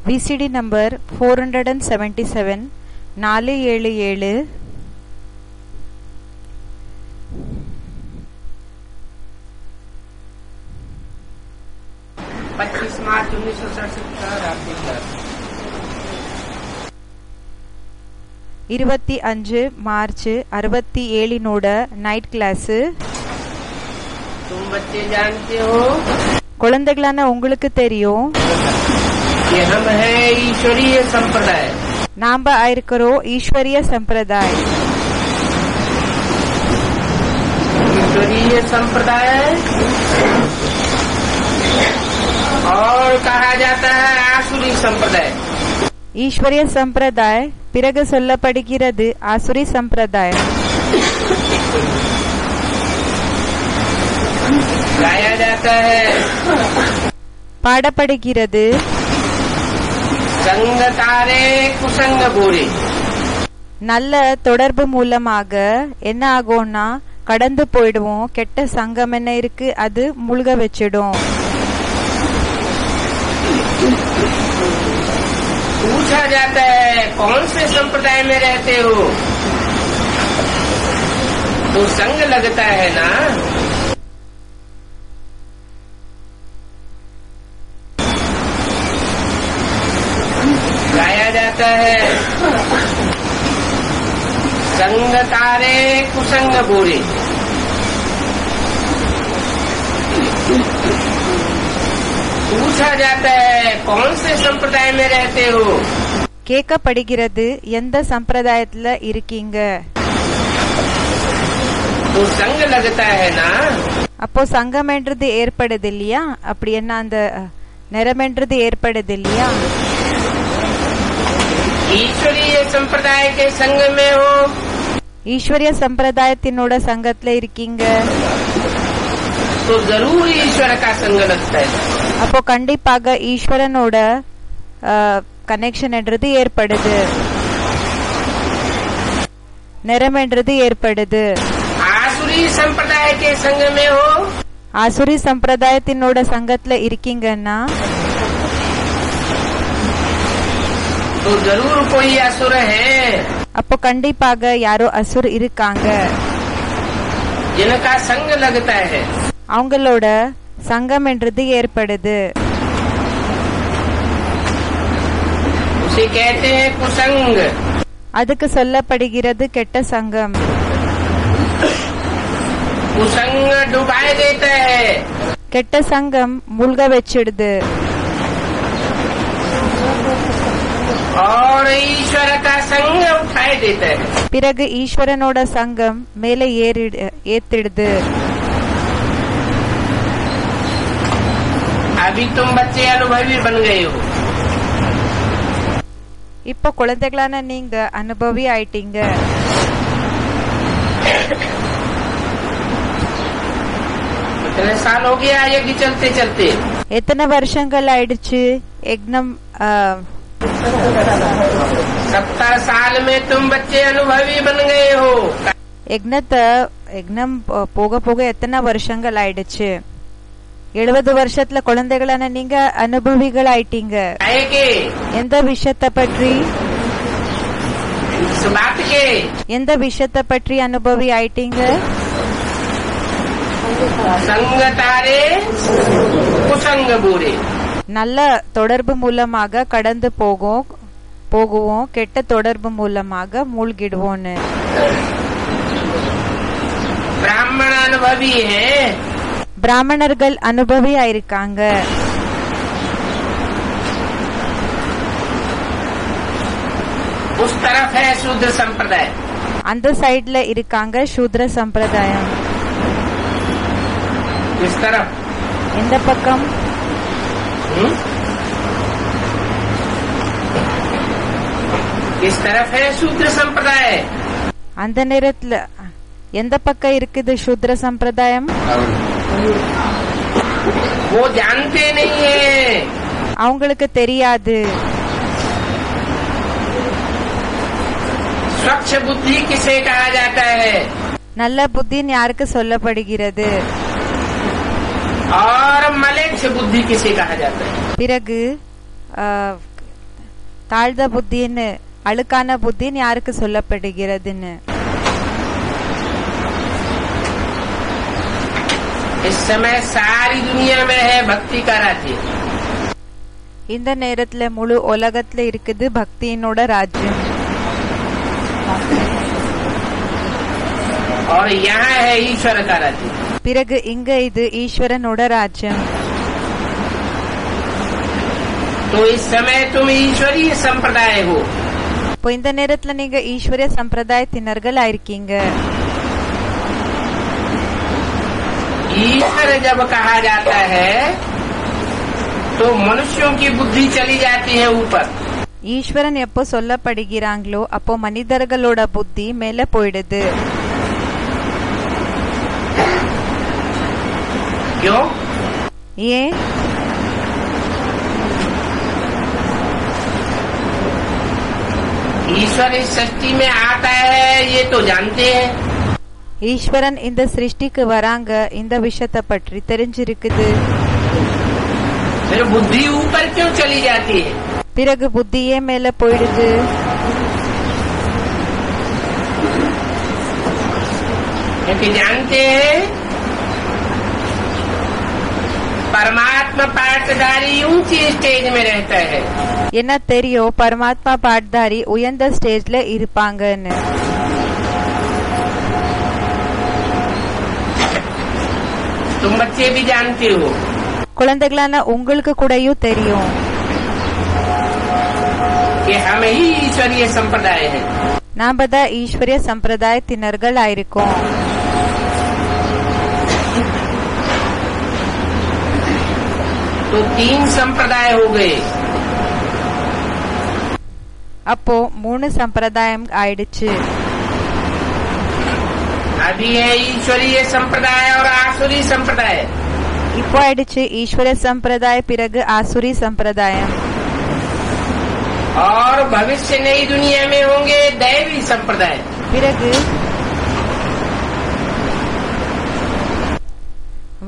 VCD number 477 477 25 मार्च 1967 25 March 67 night class. तुम बच्चे जानते हो குழந்தைகளான உங்களுக்கு தெரியும் कि हम है ईश्वरीय संप्रदाय. நாம ஆயிருக்கிறோம் ஈஸ்வரிய சம்பிரதாய். ईश्वरीय संप्रदाय और कहा जाता है आसुरी संप्रदाय. ஈஸ்வரிய சம்பிரதாய் பிறகு சொல்லப்படுகிறது ஆசுரி சம்பிரதாயம். गाया जाता है பாடப்படுகிறது संग तारे कुसंग बोरे. நல்ல தொடர்பு மூலமாக என்ன ஆகும்னா கடந்து போயிடுவோம். கெட்ட சங்கம் என்ன இருக்கு அது முழுக வச்சிடும். पूछा जाता है कौन से संप्रदाय में रहते हो तो संग लगता है ना. गाया जाता है संग तारे कुसंग बोरे. पूछा जाता है कौन से संप्रदाय में रहते हो கேட்கப்படுகிறது எந்த சம்பிரதாயத்துல இருக்கீங்க. तो संग लगता है ना. அப்போ சங்கம் என்றது ஏற்படுது இல்லையா, அப்படி என்ன அந்த நிறம் என்றது ஏற்படுது இல்லையா. ईश्वरीय संप्रदाय के संग में हो ஈஸ்வரிய சம்பிரதாயத்தினோட சங்கத்துல இருக்கீங்க तो जरूर ईश्वर का संग लगता है. அப்போ கண்டிப்பாக ஈஸ்வரனோட கனெக்ஷன் என்றது ஏற்படுது, நிறம் என்றது ஏற்படுது. आसुरी संप्रदाय के संग में हो ஆசுரி சம்பிரதாயத்தினோட சங்கத்துல இருக்கீங்கன்னா तो जरूर कोई असुर है அப்போ கண்டிப்பாக யாரோ அசுர் இருக்காங்க. जिनका संग लगता है. அவங்களோட சங்கம் என்றது ஏற்படுது. उसे कहते हैं कुसंग. அதுக்கு சொல்லப்படுகிறது கெட்ட சங்கம். कुसंग डुबाए देता है கெட்ட சங்கம் மூழ்க வச்சிடுது. और ईश्वर का संग उठाए देता है. பிறகு ஈஸ்வரனோட சங்கம் மேலே ஏத்திடுது. अभी तुम बच्चे अनुभवी बन गए हो. இப்போ குழந்தைகளான நீங்க அனுபவி ஆயிட்டீங்க. इतने साल हो गया यज्ञ चलते चलते. எத்தனை வருஷங்கள் ஆயிடுச்சு யக்னம் 70 साल में तुम बच्चे अनुभवी बन गए हो. யக்னம் போக போக எத்தனை வருஷங்கள் ஆயிடுச்சு. 70 வருஷத்துல குழந்தைகளான நீங்க அனுபவிகள் ஆயிட்டீங்க. எந்த விஷயத்தை பற்றி எந்த விஷயத்தை பற்றி அனுபவி ஆயிட்டீங்க. संग तारे कुसंग बोरे. நல்ல தொடர்பு மூலமாக கடந்து போகுவோம், கெட்ட தொடர்பு மூலமாக மூழ்கிடுவோன்னு. ब्राह्मण अनुभवी है. பிராமணர்கள் அனுபவி ஆயிருக்காங்க. उस तरफ है शूद्र संप्रदाय. அந்த சைடுல இருக்காங்க சூத்ர சம்பிரதாயம். इस तरफ எந்த பக்கம். इस तरफ है शूद्र संप्रदाय. அந்த நேரத்துல எந்த பக்கம் இருக்குது சூத்ர சம்பிரதாயம். वो जानते नहीं है. அவங்களுக்கு தெரியாது. स्वच्छ बुद्धि किसे कहा जाता है. நல்ல புத்தின்னு யாருக்கு சொல்லப்படுகிறது. और मलेच्छ बुद्धि किसे कहा जाता है. பிறகு தாழ்ந்த புத்தின்னு அழுக்கான புத்தின்னு யாருக்கு சொல்லப்படுகிறதுன்னு. इस समय सारी दुनिया में है भक्ति का राज्य. இந்த நேரத்துல முழு உலகத்துல இருக்குது பக்தியினோட ராஜ்யம். और यहाँ है ईश्वर का राज्य. பிறகு இங்க இது ஈஸ்வரனோட ராஜ்யம். तो इस समय तुम ईश्वरीय संप्रदाय हो. இப்போ இந்த நேரத்துல நீங்க ஈஸ்வரிய சம்பிரதாயத்தினர்கள் ஆயிருக்கீங்க. ईश्वर जब कहा जाता है तो मनुष्यों की बुद्धि चली जाती है ऊपर. ஈஸ்வரன் எப்போ சொல்லப்படுகிறாங்களோ அப்போ மனிதர்களோட புத்தி மேல போயிடுது. क्यों? ஏன்? ईश्वर इस सृष्टि में आता है ये तो जानते हैं. ஈஸ்வரன் இந்த சிருஷ்டிக்கு வராங்க, இந்த விஷயத்தை பற்றி தெரிஞ்சிருக்குது. फिर बुद्धि ऊपर क्यों चली जाती है? பிறகு புத்தியே மேல போயிடுது. क्योंकि जानते हैं परमात्मा पाठधारी ऊंची स्टेज में रहता है. என்ன தெரியும், பரமாத்மா பாட்தாரி உயர்ந்த ஸ்டேஜ்ல இருப்பாங்கன்னு. तुम बच्चे भी जानते हो. குழந்தைகளான உங்களுக்கு கூடயும் தெரியும் कि हम ही ईश्वरीय संप्रदाय है. நாம தான் ஈஸ்வரிய சம்பிரதாயத்தினர்கள் ஆயிருக்கோம். तो 3 संप्रदाय हो गए. அப்போ 3 சம்பிரதாயம் ஆயிடுச்சு. अभी है ईश्वरीय संप्रदाय और आसुरी संप्रदाय. இப்போ ஆயிடுச்சு ஈஸ்வரிய சம்பிரதாய, பிறகு ஆசுரி சம்பிரதாயம். और भविष्य नई दुनिया में होंगे दैवी संप्रदाय. பிறகு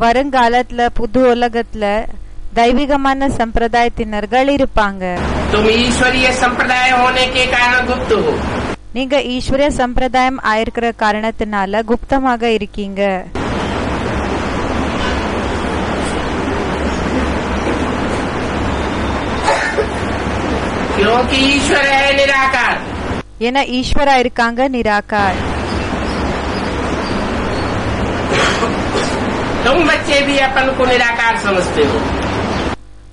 வருங்காலத்துல புது உலகத்துல தெய்வீகமான சம்பிரதாயத்தினர்கள் இருப்பாங்க. तुम ईश्वरीय संप्रदाय होने के कारण गुप्त हो. நீங்க ஈஸ்வரிய சம்பிரதாயம் ஆயிருக்கிற காரணத்தினால குப்தமாக இருக்கீங்க. क्योंकि ईश्वर है निराकार. ஏன்னா ஈஸ்வரா இருக்காங்க நிராகார். तुम बच्चे भी अपन को निराकार समझते हो.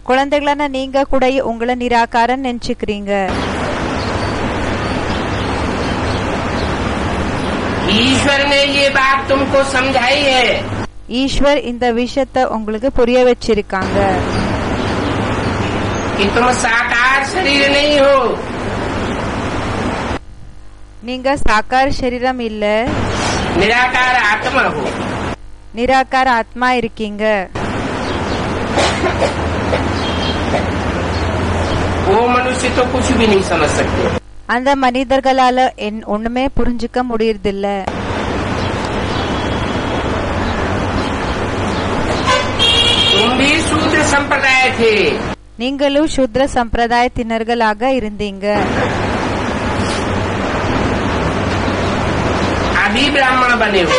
குழந்தைகளான நீங்க கூட உங்களை நிராகாரன் நினைச்சுக்கிறீங்க. ईश्वर ने ये बात तुमको समझाई है. ஈஸ்வர் இந்த விஷயத்தை உங்களுக்கு புரிய வச்சிருக்காங்க. कि तुम साकार शरीर नहीं हो. நீங்க சாக்கார சரீரம் இல்ல, निराकार आत्मा हो. நிராகார ஆத்மா இருக்கீங்க. वो मनुष्य तो कुछ भी नहीं समझ सकते. அந்த மனிதர்களால ஒண்ணுமே புரிஞ்சுக்க முடியறதில்ல. तुम भी शूद्र संप्रदाय थे. நீங்களும் சூத்ர சம்பிரதாயத்தினர்களாக இருந்தீங்க. अभी ब्राह्मण बने हो.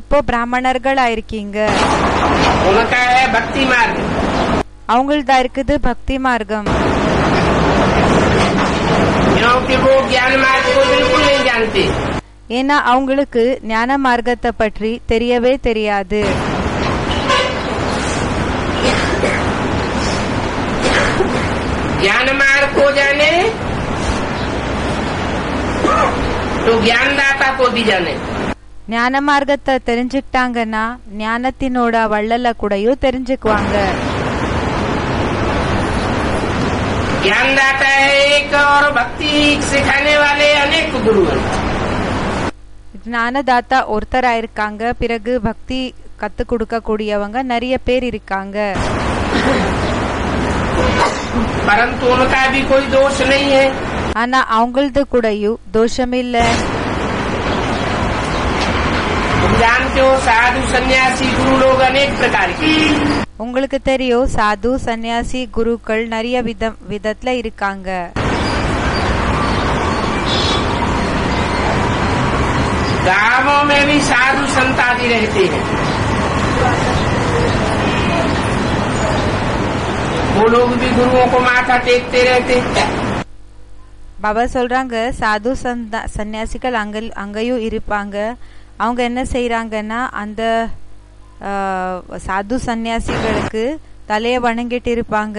இப்போ பிராமணர்கள் ஆயிருக்கீங்க. उनका है भक्ति मार्ग. அவங்கள்தா இருக்குது பக்தி மார்க்கம். क्योंकि वो ज्ञान मार्ग को बिल्कुल नहीं जानते. ஏன்னா அவங்களுக்கு ஞான மார்க்கத்தை பற்றி தெரியவே தெரியாது. ज्ञान मार्ग को जाने तो ज्ञानदाता को भी जाने. ஞான மார்க்கத்தை தெரிஞ்சுக்கிட்டாங்கன்னா ஞானத்தினோட வள்ளல கூடயும் தெரிஞ்சுக்குவாங்க. ज्ञानदाता है एक और भक्ति सिखाने वाले अनेक गुरु हैं. ஞானதாத்தா ஒருத்தரா இருக்காங்க, பிறகு பக்தி கத்து கொடுக்க கூடியவங்க நிறைய பேர் இருக்காங்க. परंतु उनका भी कोई दोष नहीं है. ஆனா அவங்களது கூடயும் தோஷம் இல்ல. तुम जानते हो साधु सन्यासी गुरु लोग अनेक प्रकार के. உங்களுக்கு தெரியும், சாது சன்னியாசி குருக்கள் நிறைய விதத்துல இருக்காங்க. गांवों में भी साधु संत आदि रहते हैं। वो लोग भी गुरुओं को माथा टेकते रहते हैं। பாபா சொல்றாங்க, சாது சன்னியாசிகள் அங்கேயும் இருப்பாங்க. அவங்க என்ன செய்யறாங்கன்னா, அந்த சாது சன்னியாசிகளுக்கு தலைய வணங்கிட்டு இருப்பாங்க.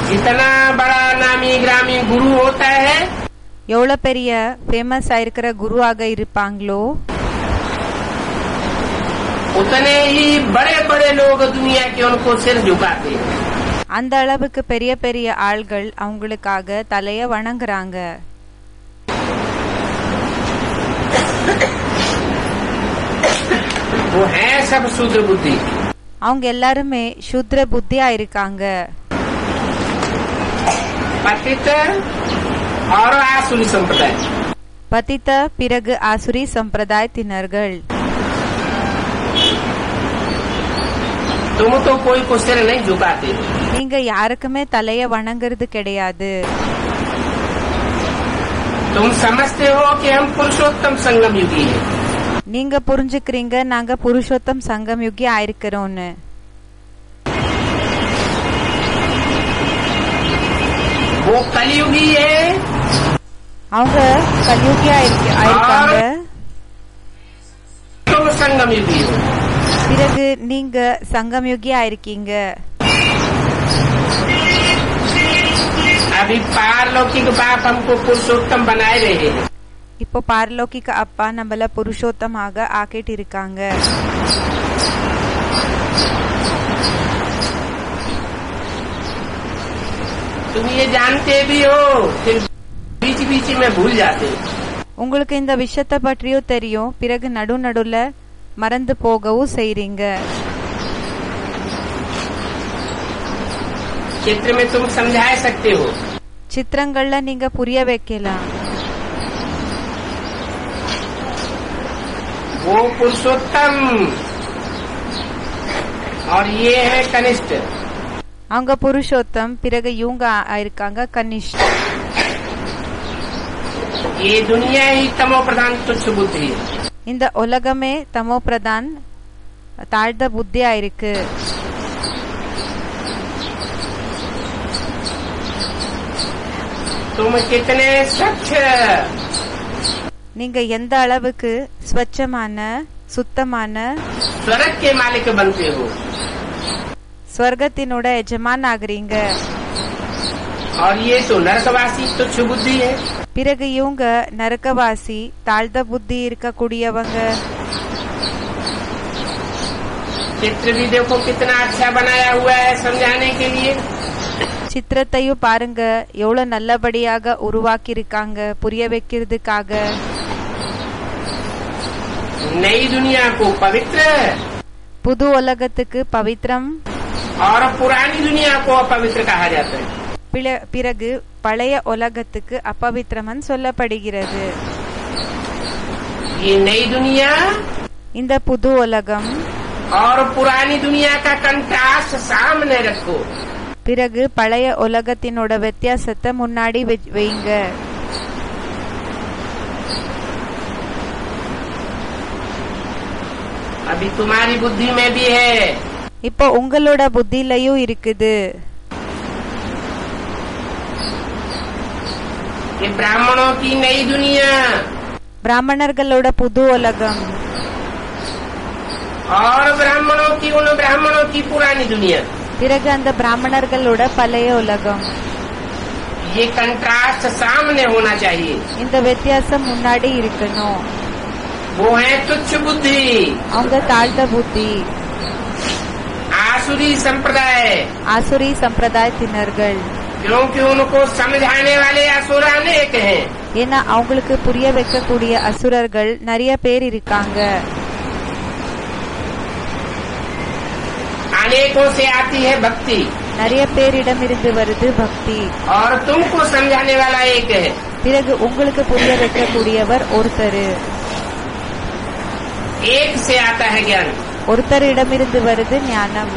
जितना बड़ा नामी ग्रामी गुरु होता है, எவ்வளவு பெரிய ஃபேமஸ் ஆயிருக்கிற குருவாக இருப்பாங்களோ, उतने ही बड़े बड़े लोग दुनिया के उनको सिर झुकाते हैं। அந்த அளவுக்கு பெரிய பெரிய ஆள்கள் அவங்களுக்காக தலைய வணங்குறாங்க. वो है सब शूद्र बुद्धि। அவங்க எல்லாருமே சூத்ர புத்தியா இருக்காங்க. पतित और आसुरी संप्रदाय। பதித்த பிறகு ஆசுரி சம்பிரதாயத்தினர்கள். तुम तो कोई को सिर नहीं झुकाते। நீங்க யாருக்குமே தலைய வணங்குறது கிடையாது. तुम समझते हो कि हम पुरुषोत्तम संगम युगी हैं। நீங்க புரிஞ்சுக்கிறீங்க, நாங்க புருஷோத்தம் சங்கம் யுகி ஆயிருக்கிறோம்னு. वो कलयुगी है, அவங்க கலியுகியா ஆயிருக்காங்க. तुम संगम युगी हो। பிறகு நீங்க சங்கம் யுகி ஆயிருக்கீங்க. अभी पारलौकिक बाप हमको पुरुषोत्तम बनाए रहे हैं। இப்போ பாரலௌகிக அப்பா நம்மள புருஷோத்தமாக ஆக்கிட்டு இருக்காங்க. तुम ये जानते भी हो, फिर बीच बीच में भूल जाते। உங்களுக்கு இந்த விஷயத்தை பற்றியும் தெரியும், பிறகு நடுல மறந்து போகவும் செய்றீங்க. चित्र में तुम समझा सकते हो। சித்திரங்கள்ல நீங்க புரிய வைக்கலாம். वो पुरुषोत्तम और ये है कनिष्ठ। அவங்க புருஷோத்தம், பிறகு இவங்க இருக்காங்க கனிஷ்ட. ये दुनिया ही तमो प्रधान तुच्छ बुद्धि है। இந்த உலகமே தமோ பிரதான் தாழ்ந்த புத்தியா இருக்கு. तुम कितने स्वच्छ, நீங்க எந்த அளவுக்கு ஸ்வச்சமான சுத்தமான स्वर्ग के मालिक बनते हो। ஸ்வர்கத்தினோட எஜமான் ஆகுறீங்க. और ये तो नरकवासी तुच्छ बुद्धि है। பிறகு இவங்க நரகவாசி தாழ்ந்த புத்தி இருக்கக்கூடியவங்க. चित्र भी देखो कितना अच्छा बनाया हुआ है समझाने के लिए। சித்திரத்தையும் பாருங்க, எவ்வளவு நல்லபடியாக உருவாக்கி இருக்காங்க புரிய வைக்கிறதுக்காக. नई दुनिया को पवित्र புது உலகத்துக்கு பவித்ரம், और पुरानी दुनिया को अपवित्र कहा जाता है। பிறகு பழைய உலகத்துக்கு அப்பவித்திரமன் சொல்லப்படுகிறது. ये नई दुनिया இந்த புது உலகம் और पुरानी दुनिया का कंट्रास्ट सामने रखो। பிறகு பழைய உலகத்தினோட வித்தியாசத்தை முன்னாடி வைங்க. अभी तुम्हारी बुद्धि में भी है। இப்போ உங்களோட புத்தியிலையும் இருக்குது. ये ब्राह्मणों की नई दुनिया பிராமணர்களோட புது உலகம் और ब्राह्मणों की पुरानी दुनिया। பிறகு அந்த பிராமணர்களோட பழைய உலகம். ये कंट्रास्ट सामने होना चाहिए। இந்த வித்தியாசம் முன்னாடி இருக்கணும். वो है तुच्छ बुद्धि, அவங்க தாழ்ந்த புத்தி, आसुरी संप्रदाय। ஆசுரி சம்பிரதாயத்தினர்கள். क्योंकि उनको समझाने वाले असुर अनेक हैं। ஏன்னா அவங்களுக்கு புரிய வைக்கக்கூடிய அசுரர்கள் நிறைய பேர் இருக்காங்க. अनेकों से आती है भक्ति, நிறைய பேரிடமிருந்து வருது பக்தி. और तुमको समझाने वाला एक है। பிறகு உங்களுக்கு புரிய வைக்கக்கூடியவர் ஒருத்தர். एक से आता है ज्ञान, ஒருத்தரிடமிருந்து வருது ஞானம்.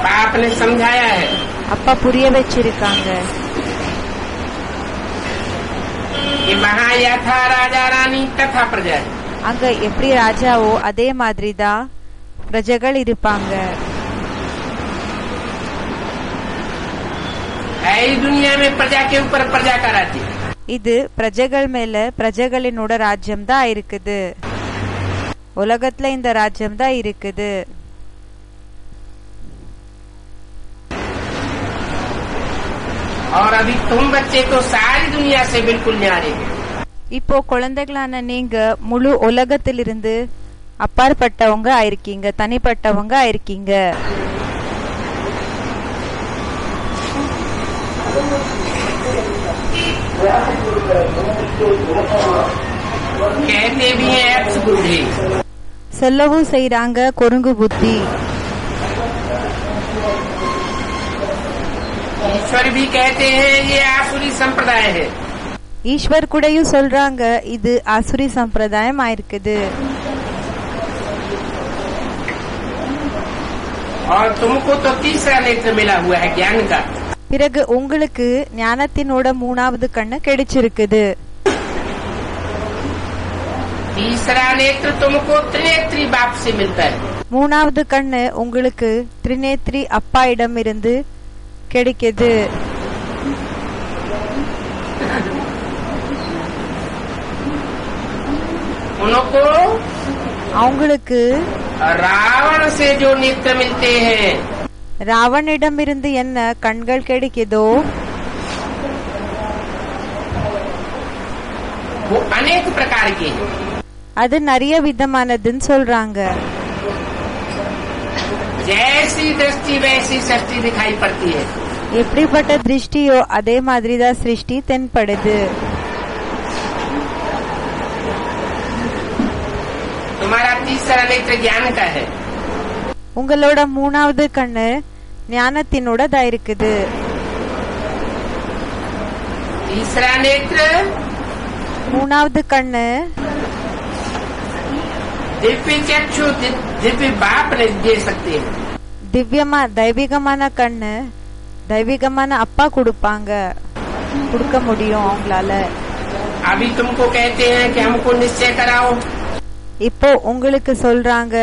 बाप ने समझाया है அப்பா புரிய வச்சிருக்காங்க. कि वहाँ यथा राजा रानी तथा प्रजा, அங்க எப்படி ராஜாவோ அதே மாதிரிதான் பிரஜைகள் இருப்பாங்க. इस दुनिया में प्रजा के ऊपर प्रजा का राज्य. இது பிரஜைகள் மேல பிரஜைகளினோட ராஜ்யம் தான் இருக்குது. உலகத்துல இந்த ராஜ்யம் தான் இருக்குது. और अभी तुम बच्चे तो सारी दुनिया से बिल्कुल न्यारे हो. இப்போ குழந்தைகளான நீங்க முழு உலகத்திலிருந்து அப்பாற்பட்டவங்க ஆயிருக்கீங்க, தனிப்பட்டவங்க ஆயிருக்கீங்க. कहते भी हैं एक्स बुद्धि, சொல்லவும் செய்றாங்க குறுங்கு புத்தி. ईश्वर भी कहते हैं ये आसुरी संप्रदाय है. ஈஸ்வர் கூடயும் சொல்றாங்க இது ஆசுரி சம்பிரதாயம் ஆயிருக்குது. और तुमको तो तीसरा नेत्र मिला हुआ है ज्ञान का. பிறகு உங்களுக்கு ஞானத்தினோட மூணாவது கண்ணு கிடைச்சிருக்குது. तीसरा नेत्र तुमको त्रिनेत्री बाप से मिलता है. மூணாவது கண்ணு உங்களுக்கு திரிநேத்ரி அப்பா இடம் இருந்து கிடைக்குது. उनको அவங்களுக்கு रावण से जो नेत्र मिलते हैं ராவணிடம் இருந்து என்ன கண்கள் கிடைக்குதோ वो अनेक प्रकार के हैं. அது நிறைய விதமானதுன்னு சொல்றாங்க. जैसी दृष्टि वैसी सृष्टि दिखाई पड़ती है. எப்படிப்பட்ட திருஷ்டியோ அதே மாதிரிதான் சிருஷ்டி தென்படுது. तुम्हारा तीसरा नेत्र ज्ञान का है. உங்களோட மூணாவது கண்ணு ஞானத்தினோட இருக்குது. तीसरा नेत्र மூணாவது கண்ணு दिव्य चक्षु दिव्य बाप ने दे सकते हैं. திவ்யமா தெய்வீகமான கண்ணு தெய்வீகமான அப்பா கொடுப்பாங்க, கொடுக்க முடியும் அவங்களால. अभी तुमको कहते हैं कि हमको निश्चय कराओ. இப்போ உங்களுக்கு சொல்றாங்க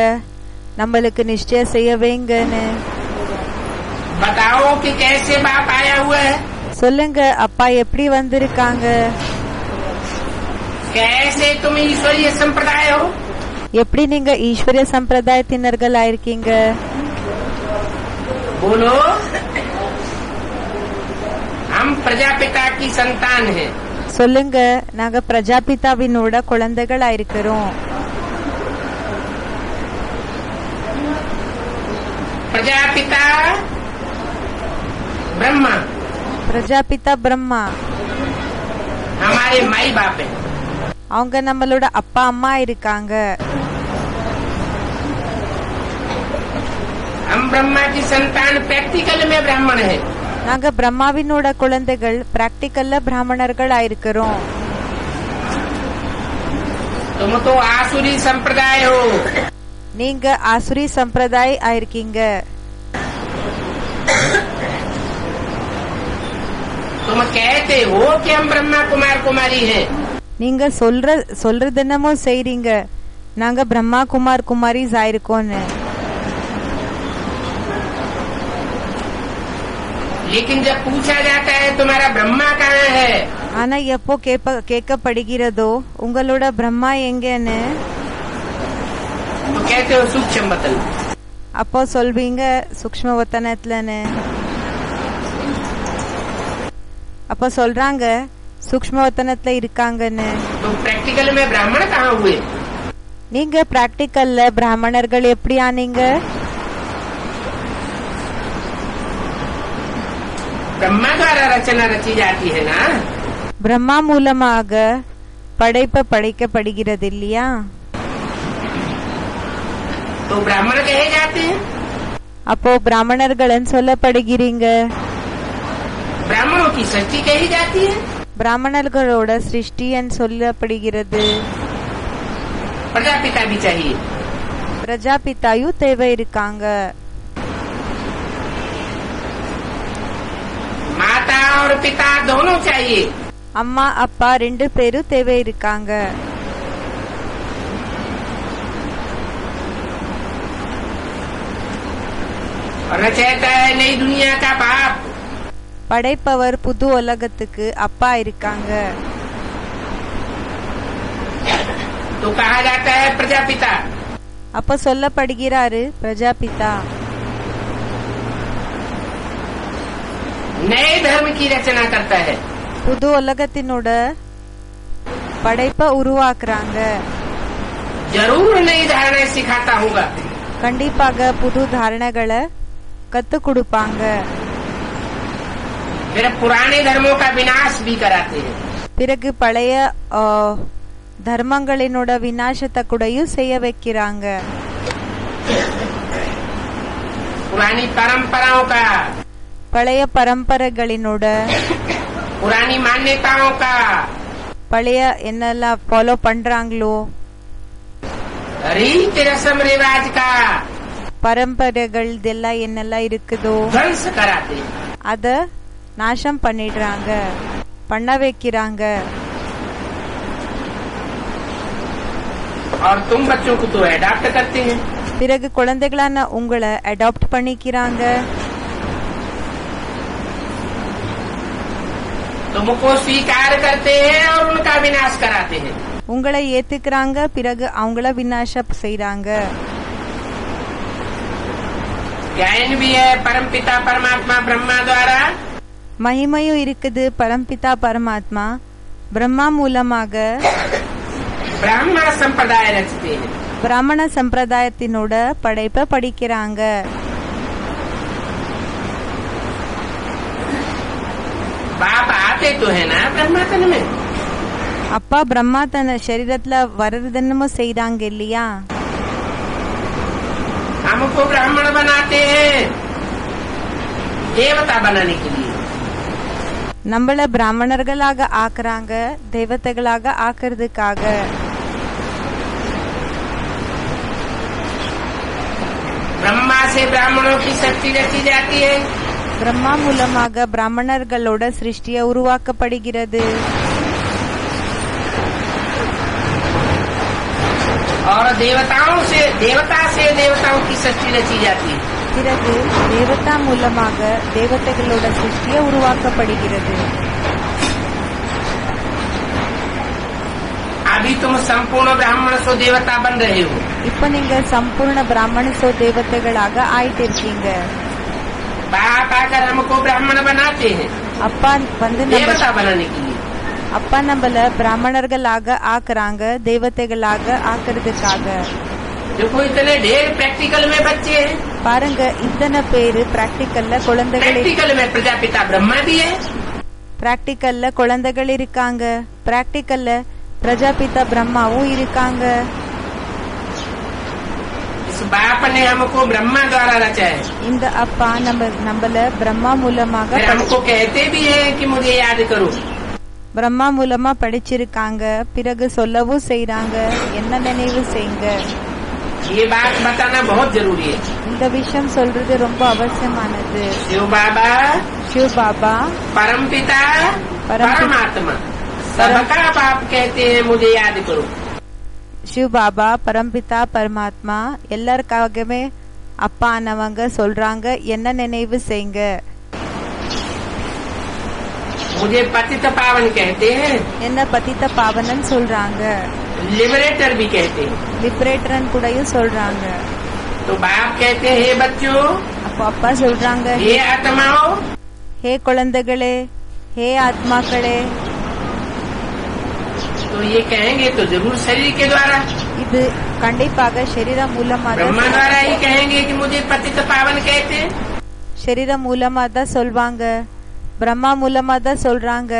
நம்மளுக்கு நிச்சயம் செய்ய வைங்கன்னு. बताओ कि कैसे बाप आया हुआ है. சொல்லுங்க அப்பா எப்படி வந்திருக்காங்க, कैसे तुम ईश्वरीय संप्रदाय हो. எப்படி நீங்க ஈஸ்வரிய சம்பிரதாயத்தினர்கள் ஆயிருக்கீங்க. बोलो हम प्रजापिता की संतान हैं. சொல்லுங்க நாங்க பிரஜாபிதாவினோட குழந்தைகள் ஆயிருக்கிறோம். प्रजापिता ब्रह्मा பிரஜாபிதா பிரம்மா हमारे माई बाप है. அவங்க நம்மளோட அப்பா அம்மா இருக்காங்க. हम ब्रह्मा की संतान प्रैक्टिकल में ब्राह्मण है. நாங்க பிரம்மாவினோட குழந்தைகள் பிராக்டிக்கல்ல பிராமணர்கள் ஆயிருக்கிறோம். तुम तो आसुरी संप्रदाय हो. நீங்க ஆசுரி சம்பிரதாய் ஆயிருக்கீங்க. तुम कहते हो कि हम ब्रह्मा कुमार कुमारी हैं. நீங்க சொல்றது என்னமோ செய்றீங்க நாங்க பிரம்மா குமார் குமாரிஸ் ஆயிருக்கோன்னு. लेकिन जब पूछा जाता है तुम्हारा ब्रह्मा कहाँ है, ஆனா எப்போ கேட்கப்படுகிறதோ உங்களோட பிரம்மா எங்கன்னு, तो कहते हो सूक्ष्म वतन. அப்போ சொல்வீங்க சூக்ஷ்ம வத்தனத்துலன்னு. அப்ப சொல்றாங்க சூக்ஷ்ம வத்தனத்துல இருக்காங்கன்னு. तो प्रैक्टिकल में ब्राह्मण कहाँ हुए. நீங்க பிராக்டிக்கல்ல பிராமணர்கள் எப்படி ஆனீங்க. ब्रह्मा द्वारा रचना रची जाती है ना. பிரம்மா மூலமாக படைப்பு படைக்கப்படுகிறது இல்லையா. तो ब्राह्मण कहे जाते हैं. அப்போ பிராமணர்கள் சொல்லப்படுகிறீங்க. ब्राह्मणों की सृष्टि कही जाती है. பிராமணர்களோட சிருஷ்டி சொல்லப்படுகிறது. प्रजापिता भी चाहिए। பிரஜாபிதாயும் தேவை இருக்காங்க. माता और पिता दोनों चाहिए। அம்மா அப்பா ரெண்டு பேரும் தேவை இருக்காங்க. और रचयिता है नई दुनिया का बाप। படைப்பவர் புது உலகத்துக்கு அப்பா இருக்காங்க. तो कहा जाता है प्रजापिता। அப்ப சொல்லப்படுகிறாரு பிரஜாபிதா. नए धर्म की रचना करता है। புது உலகத்தினோட படைப்ப உருவாக்குறாங்க. जरूर नई धारणा सिखाता होगा। கண்டிப்பாக புது தாரணங்களை கத்து கொடுப்பாங்க. फिर पुराने धर्मों का विनाश भी कराते हैं। பிறகு பழைய தர்மங்களினோட விநாசத்தை கூடயும் செய்ய வைக்கிறாங்க. पुरानी परंपराओं का, பழைய பரம்பரைகளினோட, पुरानी मान्यताओं का, பழைய என்னெல்லாம் ஃபாலோ பண்றாங்களோ रीति रस्म रिवाज का பரம்பரைகள் இதெல்லாம் என்னெல்லாம் இருக்குதோ ध्वंस कराते हैं। அத நாசம் பண்ணிடுறாங்க, பண்ண வைக்கிறாங்க. और तुम बच्चों को तो अडॉप्ट करते हैं। பிறகு குழந்தைகளான உங்களை அடாப்ட் பண்ணிக்கிறாங்க. तुमको स्वीकार करते हैं और उनका विनाश कराते हैं। உங்களை ஏத்துக்கிறாங்க, பிறகு அவங்கள விநாசம் செய்றாங்க. ज्ञान भी है परमपिता परमात्मा ब्रह्मा द्वारा। மகிமையும் இருக்குது பரம்பிதா பரமாத்மா பிரம்மா மூலமாக ब्राह्मण संप्रदाय रचते हैं। பிராமண சம்பிரதாயத்தினோட படைப்ப படிக்கிறாங்க. बाप आते तो है ना ब्रह्मातन में। அப்பா பிரம்மா தன் சரீரத்துல வரதுன்னு செய்றாங்க இல்லையா? हमको ब्राह्मण बनाते हैं देवता बनाने के लिए। நம்மள பிராமணர்களாக ஆக்குறாங்க தேவதைகளாக ஆக்குறதுக்காக. ब्रह्मा से ब्राह्मणों की सृष्टि रची जाती है। பிரம்மா மூலமாக பிராமணர்களோட சிருஷ்டிய உருவாக்கப்படுகிறது. और देवता से देवताओं की सृष्टि रची जाती है। பிறகு தேவதா மூலமாக தேவதைகளோட சிருஷ்டிய உருவாக்கப்படுகிறது. अभी तुम संपूर्ण ब्राह्मण सो देवता बन रहे हो। இப்ப நீங்க சம்பூர்ண பிராமண சோ தேவதைகளாக ஆயிட்டு இருக்கீங்க. बाप आकर हमको ब्राह्मण बनाते हैं அப்பா வந்து देवता बनाने के लिए। அப்பா நம்மள பிராமணர்களாக ஆக்குறாங்க தேவதைகளாக ஆக்குறதுக்காக. देखो इतने ढेर प्रैक्टिकल में बच्चे हैं। பாருங்க இத்தனை பேரு பிராக்டிக்கல்ல குழந்தைகள் प्रैक्टिकल में प्रजापिता ब्रह्मा भी है। பிராக்டிக்கல்ல குழந்தைகள் இருக்காங்க, பிராக்டிக்கல்ல பிரஜாபிதா பிரம்மாவும் இருக்காங்க. इस बाप ने हमको ब्रह्मा द्वारा रचा है। இந்த அப்பா நம்மள பிரம்மா மூலமாக फिर हमको कहते भी है कि मुझे याद करो। பிரம்மா மூலமா படிச்சிருக்காங்க, பிறகு சொல்லவும் செய்றாங்க என்ன நினைவு செய்யுங்க. ये बात बताना बहुत जरूरी है। இந்த விஷயம் சொல்றது ரொம்ப அவசியமானது. शिव बाबा शिव बाबा परमपिता परमात्मा सबका बाप कहते हैं मुझे याद करो। शिव बाबा परमपिता परमात्मा எல்லாருக்காகவே அப்பா ஆனவங்க சொல்றாங்க என்ன நினைவு செய்யுங்க. मुझे पतित पावन कहते हैं। என்ன பதித்த பாவனன் சொல்றாங்க, लिबरेटर भी कहते हैं। லிபரேட்டரன் கூடயும் சொல்றாங்க. तो बाप कहते हैं हे बच्चों, அப்போ அப்பா சொல்றாங்க हे आत्माओं, ஹே குழந்தைகளே, ஹே ஆத்மாக்களே. तो ये कहेंगे तो जरूर शरीर के द्वारा। இது கண்டிப்பாக சரீரம் மூலமா ब्रह्मा द्वारा ही कहेंगे कि मुझे पतित पावन कहते हैं। சரீரம் மூலமா தான் சொல்வாங்க, பிரம்மா மூலமா தான் சொல்றாங்க.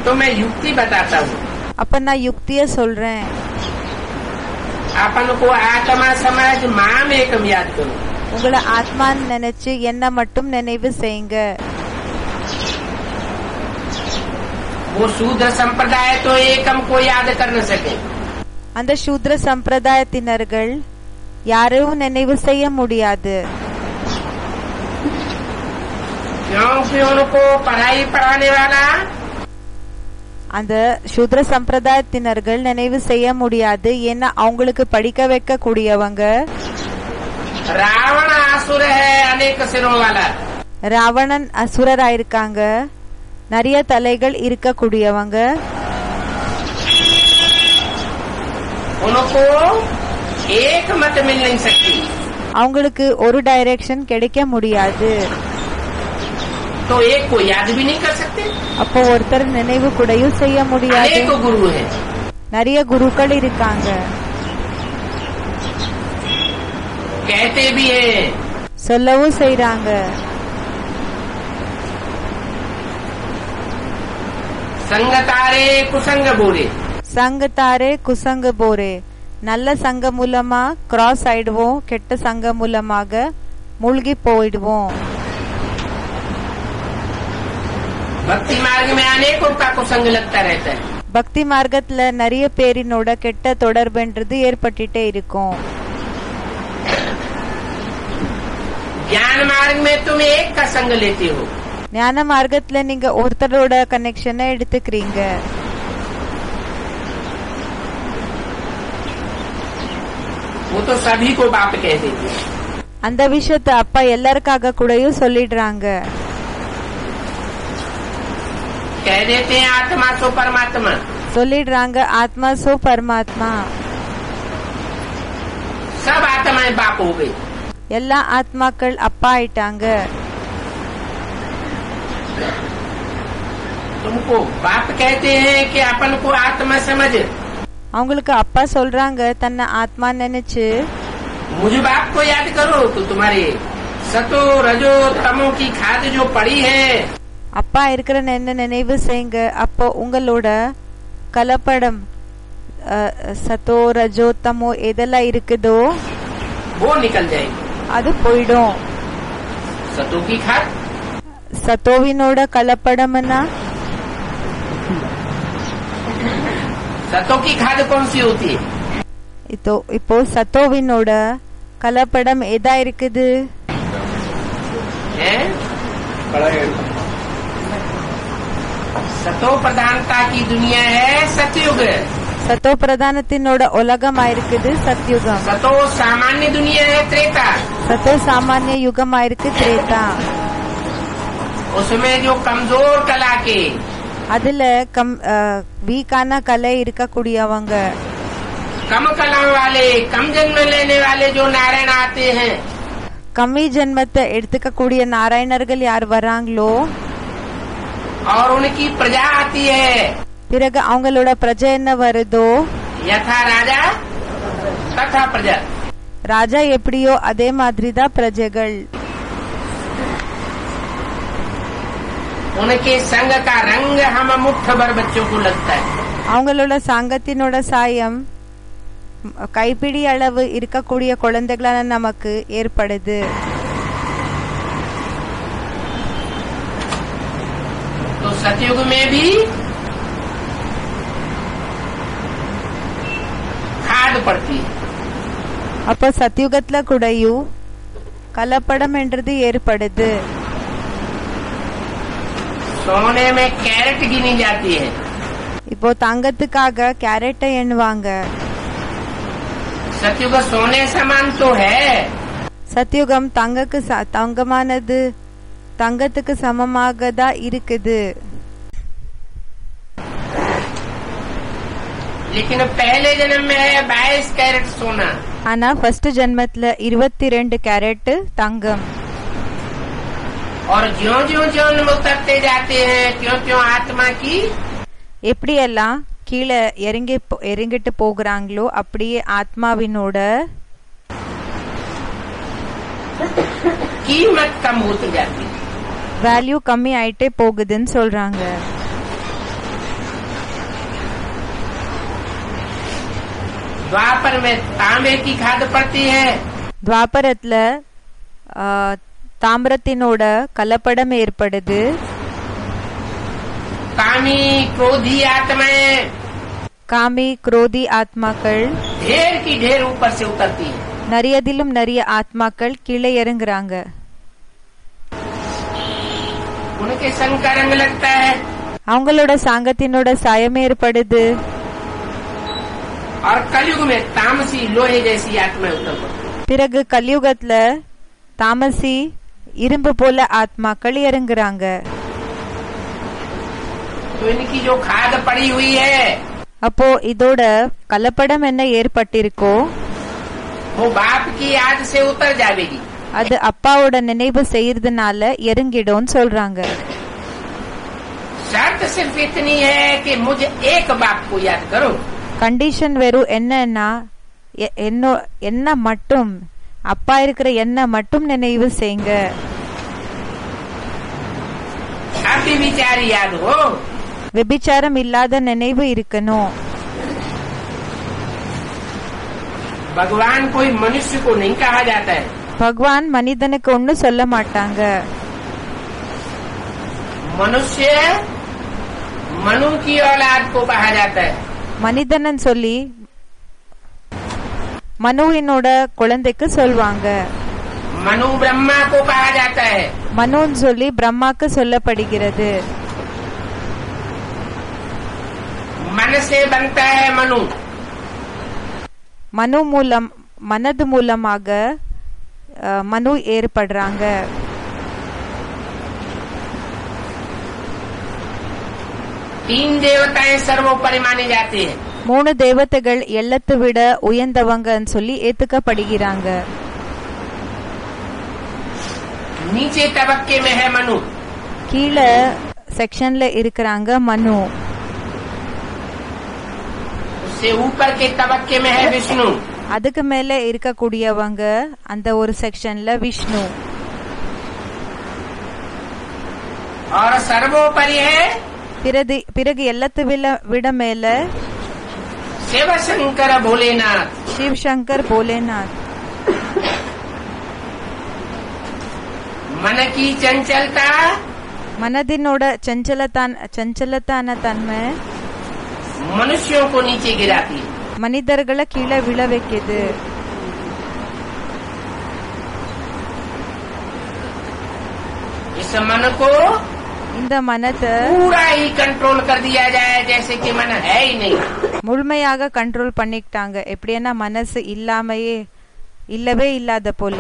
तो मैं युक्ति बताता हूँ। அப்ப நான் யுக்திய சொல்றேன். अपन को आत्मा समझ माम एकम याद करो। உங்களை ஆத்மான்னு நினைச்சு என்ன மட்டும் நினைவு செய்யுங்க. वो शूद्र संप्रदाय तो एकम को याद कर न सके। அந்த சூத்ர சம்பிரதாயத்தினர்கள் யாரும் நினைவு செய்ய முடியாது. क्योंकि उनको पढ़ाई पढ़ाने वाला அந்த சூத்ர சம்பிரதாயத்தினர்கள் நினைவு செய்ய முடியாது. ஏன்னா அவங்களுக்கு படிக்க வைக்க கூடியவங்க रावण आसुर है, अनेक सिरों वाला। ராவணன் அசுரராயிருக்காங்க, நிறைய தலைகள் இருக்கக்கூடியவங்க. उनको एक मत मिल नहीं सकती, அவங்களுக்கு ஒரு டைரக்ஷன் கிடைக்க முடியாது. तो एक को याद भी नहीं कर सकते। அப்போ ஒருத்தர் நினைவு கூடயும் செய்ய முடியாது. अनेक गुरु है, நிறைய குருக்கள் இருக்காங்க, कहते भी है சொல்லவும் செய்றாங்க. संग तारे कुसंग बोरे। சங்க தாரே குசங்க போரே. நல்ல சங்க மூலமா கிராஸ் ஆயிடுவோம், கெட்ட சங்க மூலமாக மூழ்கி போயிடுவோம். भक्ति मार्ग में अनेकों का कुसंग लगता रहता है। பக்தி மார்க்கத்துல நிறைய பேரினோட கெட்ட தொடர்புன்றது ஏற்பட்டுட்டே இருக்கும். ज्ञान मार्ग में तुम एक का संग लेते हो, ஞான மார்க்கத்துல நீங்க ஒருத்தரோட கனெக்ஷனை எடுத்துக்கிறீங்க. वो तो सभी को बाप कह देते हैं। அந்த விஷயத்த அப்பா எல்லாருக்காக கூடயும் சொல்லிடுறாங்க. कह देते हैं आत्मा सो परमात्मा। சொல்லிடுறாங்க ஆத்மா சோ பரமாத்மா. सब आत्माएं बाप हो गई। எல்லா ஆத்மாக்கள் அப்பா ஆயிட்டாங்க. तुमको बाप कहते हैं कि अपन को आत्मा समझ। அவங்களுக்கு அப்பா சொல்றாங்க தன்னை ஆத்மா நினைச்சு मुझ बाप को याद करो तो तुम्हारे सतो रजो तमो की खाद जो पड़ी है, அப்பா இருக்கிற என்ன நினைவு செய்யுங்க. அப்போ உங்களோட கலப்படம் சத்தோ ரஜோ தமோ எதெல்லாம் இருக்குதோ वो निकल जाएगी। அது போயிடும். सतो की खाद, சத்தோவினோட கலப்படம்னா सतो की खाद कौन सी होती है? இப்போ சத்தோவினோட கலப்படம் எதா இருக்குது? हैं? सतो प्रधानता की दुनिया है सतयुग। சத்தோ பிரதானத்தினோட உலகமா இருக்குது சத்யுகம். सतो सामान्य दुनिया है त्रेता। சத்தோ சாமானிய யுகமா இருக்கு திரேதா. उसमें जो कमजोर कला के, அதுல வீக்கான கலை இருக்கக்கூடியவங்க, कम कला वाले, कम जन्म लेने वाले जो नारायण आते हैं, கம்மி ஜென்மத்தை எடுத்துக்க கூடிய நாராயணர்கள் யார் வராங்களோ और उनकी प्रजा आती है, பிறகு அவங்களோட பிரஜை என்ன வருதோ, यथा राजा तथा प्रजा। ராஜா எப்படியோ அதே மாதிரி தான் பிரஜைகள். उनके संग का रंग हम मुट्ठ भर बच्चों को लगता है। அவங்களோட சாங்கத்தினோட சாயம் கைப்பிடி அளவு இருக்கக்கூடிய குழந்தைகளான நமக்கு ஏற்படுது. तो सतयुग में भी खाद पड़ती है। அப்போ சத்யுகத்துல கூடயும் கலப்படம் என்றது ஏற்படுது. सोने में कैरेट गिनी जाती है, இப்போ தங்கத்துக்காக கேரட்டை எண்ணுவாங்க. सतयुग सोने समान तो है, சத்யுகம் தங்கமானது தங்கத்துக்கு சமமாக தான் இருக்குது. लेकिन पहले जन्म में है 22 कैरेट सोना। ஆனா ஃபர்ஸ்ட் ஜென்மத்துல 22 கேரட் தங்கம். और ज्यों ज्यों जन्म उतरते जाते हैं त्यों त्यों आत्मा की எப்படியெல்லாம் கீழே இறங்கிட்டு போகிறாங்களோ அப்படியே ஆத்மாவினோட कीमत कम होती जाती है। வேல்யூ கம்மி ஆயிட்டே போகுதுன்னு சொல்றாங்க. द्वापर में तांबे की खाद पड़ती है, துவாபரத்துல தாமிரத்தினோட கலப்படம் ஏற்படுது. कामी क्रोधी आत्माएं காமி குரோதி ஆத்மாக்கள் ढेर की ढेर ऊपर से उतरती है। நிறையதிலும் நிறைய ஆத்மாக்கள் கீழே இறங்குறாங்க. उनके संग का रंग लगता है அவங்களோட சாங்கத்தினோட சாயம் ஏற்படுது. और कलयुग में तामसी लोहे जैसी आत्माएं उतर पड़ती है। பிறகு கலியுகத்துல தாமசி இரும்பு போல ஆத்மாக்கள் இறங்குறாங்க. तो इनकी जो खाद पड़ी हुई है அப்போ இதோட கலப்படம் என்ன ஏற்பட்டிருக்கோ वो बाप की याद से उतर जाएगी। அது அப்பாவோட நினைவு செய்யறதுனால இறங்கிடும்னு சொல்றாங்க. शर्त सिर्फ इतनी है कि मुझे एक बाप को याद करो। கண்டிஷன் வெறும் என்னன்னா என்ன மட்டும் அப்பா இருக்கிற என்ன மட்டும் நினைவு செய்யுங்க. अभी विचार याद हो। விபிச்சாரம் இல்லாத நினைவு இருக்கணும். भगवान कोई मनुष्य को नहीं कहा जाता है। பகவான் மனிதனுக்கு ஒண்ணு சொல்ல மாட்டாங்க. मनुष्य मनु की औलाद को कहा जाता है। மனிதனன் சொல்லி மனுவினோட குழந்தைக்கு சொல்வாங்க. मनु ब्रह्मा को कहा जाता है। மனுன்னு சொல்லி பிரம்மாக்கு சொல்லப்படுகிறது. मन से बनता है मनु। மனு மூலம் மனது மூலமாக மனு ஏற்படுறாங்க. तीन देवताएं सर्वोपरि माने जाते हैं। 3 தேவதைகள் எல்லாத்தை விட உயர்ந்தவங்கன்னு சொல்லி ஏத்துக்கப்படுகிறாங்க. नीचे तबक्के में है मनु। கீழே செக்ஷன்ல இருக்கிறாங்க மனு. उससे ऊपर के तबक्के में है विष्णु। அதுக்கு மேல இருக்கக்கூடியவங்க அந்த ஒரு செக்ஷன்ல விஷ்ணு. और सर्वोपरि है பிறகு எல்லாத்தை விட மேல शिव शंकर भोलेनाथ। शिव शंकर भोलेनाथ. मन की चंचलता மனதினோட சஞ்சலத்தான தன்மை मनुष्यों को नीचे गिराती है। மனிதர்களை கீழே விழ வைக்குது. इस मन को இந்த மனத்தை पूरा ही कंट्रोल कर दिया जाए जैसे कि मन है ही नहीं। முழுமையாக கண்ட்ரோல் பண்ணிக்கிட்டாங்க. எப்படின்னா மனசு இல்லவே இல்லாத போல.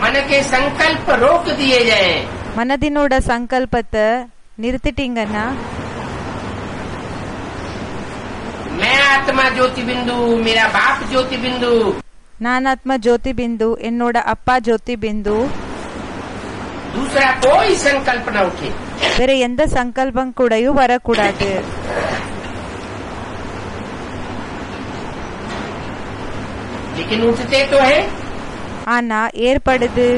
मन के संकल्प रोक दिए जाए। மனதினோட சங்கல்பத்தை நிறுத்திட்டீங்கன்னா मैं आत्मा ज्योति बिंदु, मेरा बाप ज्योति बिंदु, நான் ஆத்மா ஜோதி பிந்து, என்னோட அப்பா ஜோதி பிந்து, दूसरा कोई संकल्प न उठे। வேற எந்த சங்கல்பம் கூடயும் வரக்கூடாது. लेकिन उठते तो है। ஆனா ஏற்படுது.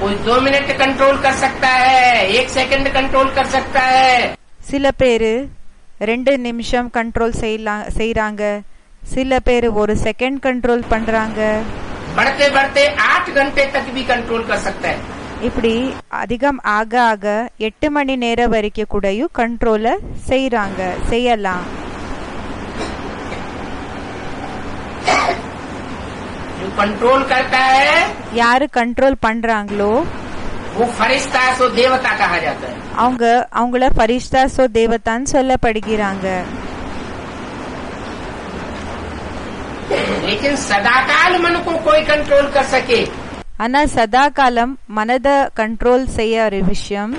कोई 2 मिनट कंट्रोल कर सकता है, 1 सेकंड कंट्रोल कर सकता है। சில பேரு 2 நிமிஷம் கண்ட்ரோல் செய்யறாங்க. சில பேரு 1 செகண்ட் கண்ட்ரோல் பண்றாங்க. बढ़ते बढ़ते 8 घंटे तक भी कंट्रोल कर सकता है। இப்படி அதிகம் ஆக ஆக 8 மணி நேரம் வரைக்கும் கூடயும் கண்ட்ரோல செய்யலாம். जो कंट्रोल करता है யாரு கண்ட்ரோல் பண்றாங்களோ वो फरिश्ता सो देवता कहा जाता है। அவங்கள ஃபரிஷ்தா சோ தேவதான்னு சொல்லப்படுகிறாங்க. लेकिन सदाकाल मन को कोई कंट्रोल कर सके। ஆனா சதா காலம் மனத கண்ட்ரோல் செய்ய ஒரு விஷயம்.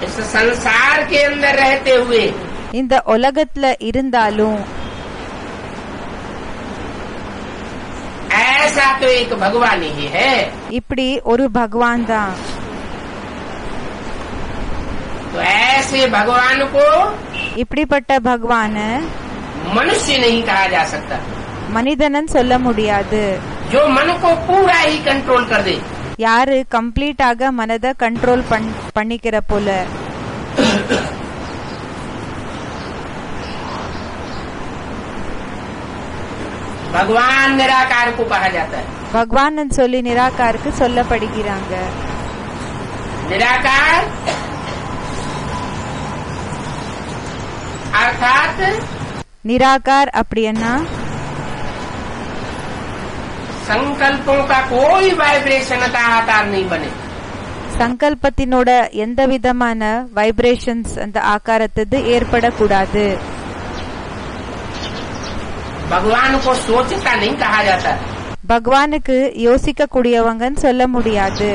इस संसार के अंदर रहते हुए இந்த உலகத்துல இருந்தாலும் ऐसा तो एक भगवान ही है। இப்படி ஒரு பகவான் தான். तो ऐसे भगवान को இப்படிப்பட்ட பகவான मनुष्य नहीं कहा जा सकता। மனிதனன் சொல்ல முடியாது. जो मन को पूरा ही कंट्रोल कर दे। யாரு கம்ப்ளீட்டாக மனத கண்ட்ரோல் பண்ணிக்கிற போல. भगवान निराकार को कहा जाता है। பகவான் சொல்லி நிராகாருக்கு சொல்லப்படுகிறாங்க. निराकार अर्थात நிராகார் அப்படின்னா संकल्पों का कोई वाइब्रेशन का आकार नहीं बने. சங்கல்பத்தினோட எந்த விதமான வைப்ரேஷன்ஸ் அந்த ஆகாரத்தது ஏற்படக்கூடாது. भगवान को सोचता नहीं कहा जाता. பகவானுக்கு யோசிக்க கூடியவங்கன்னு சொல்ல முடியாது.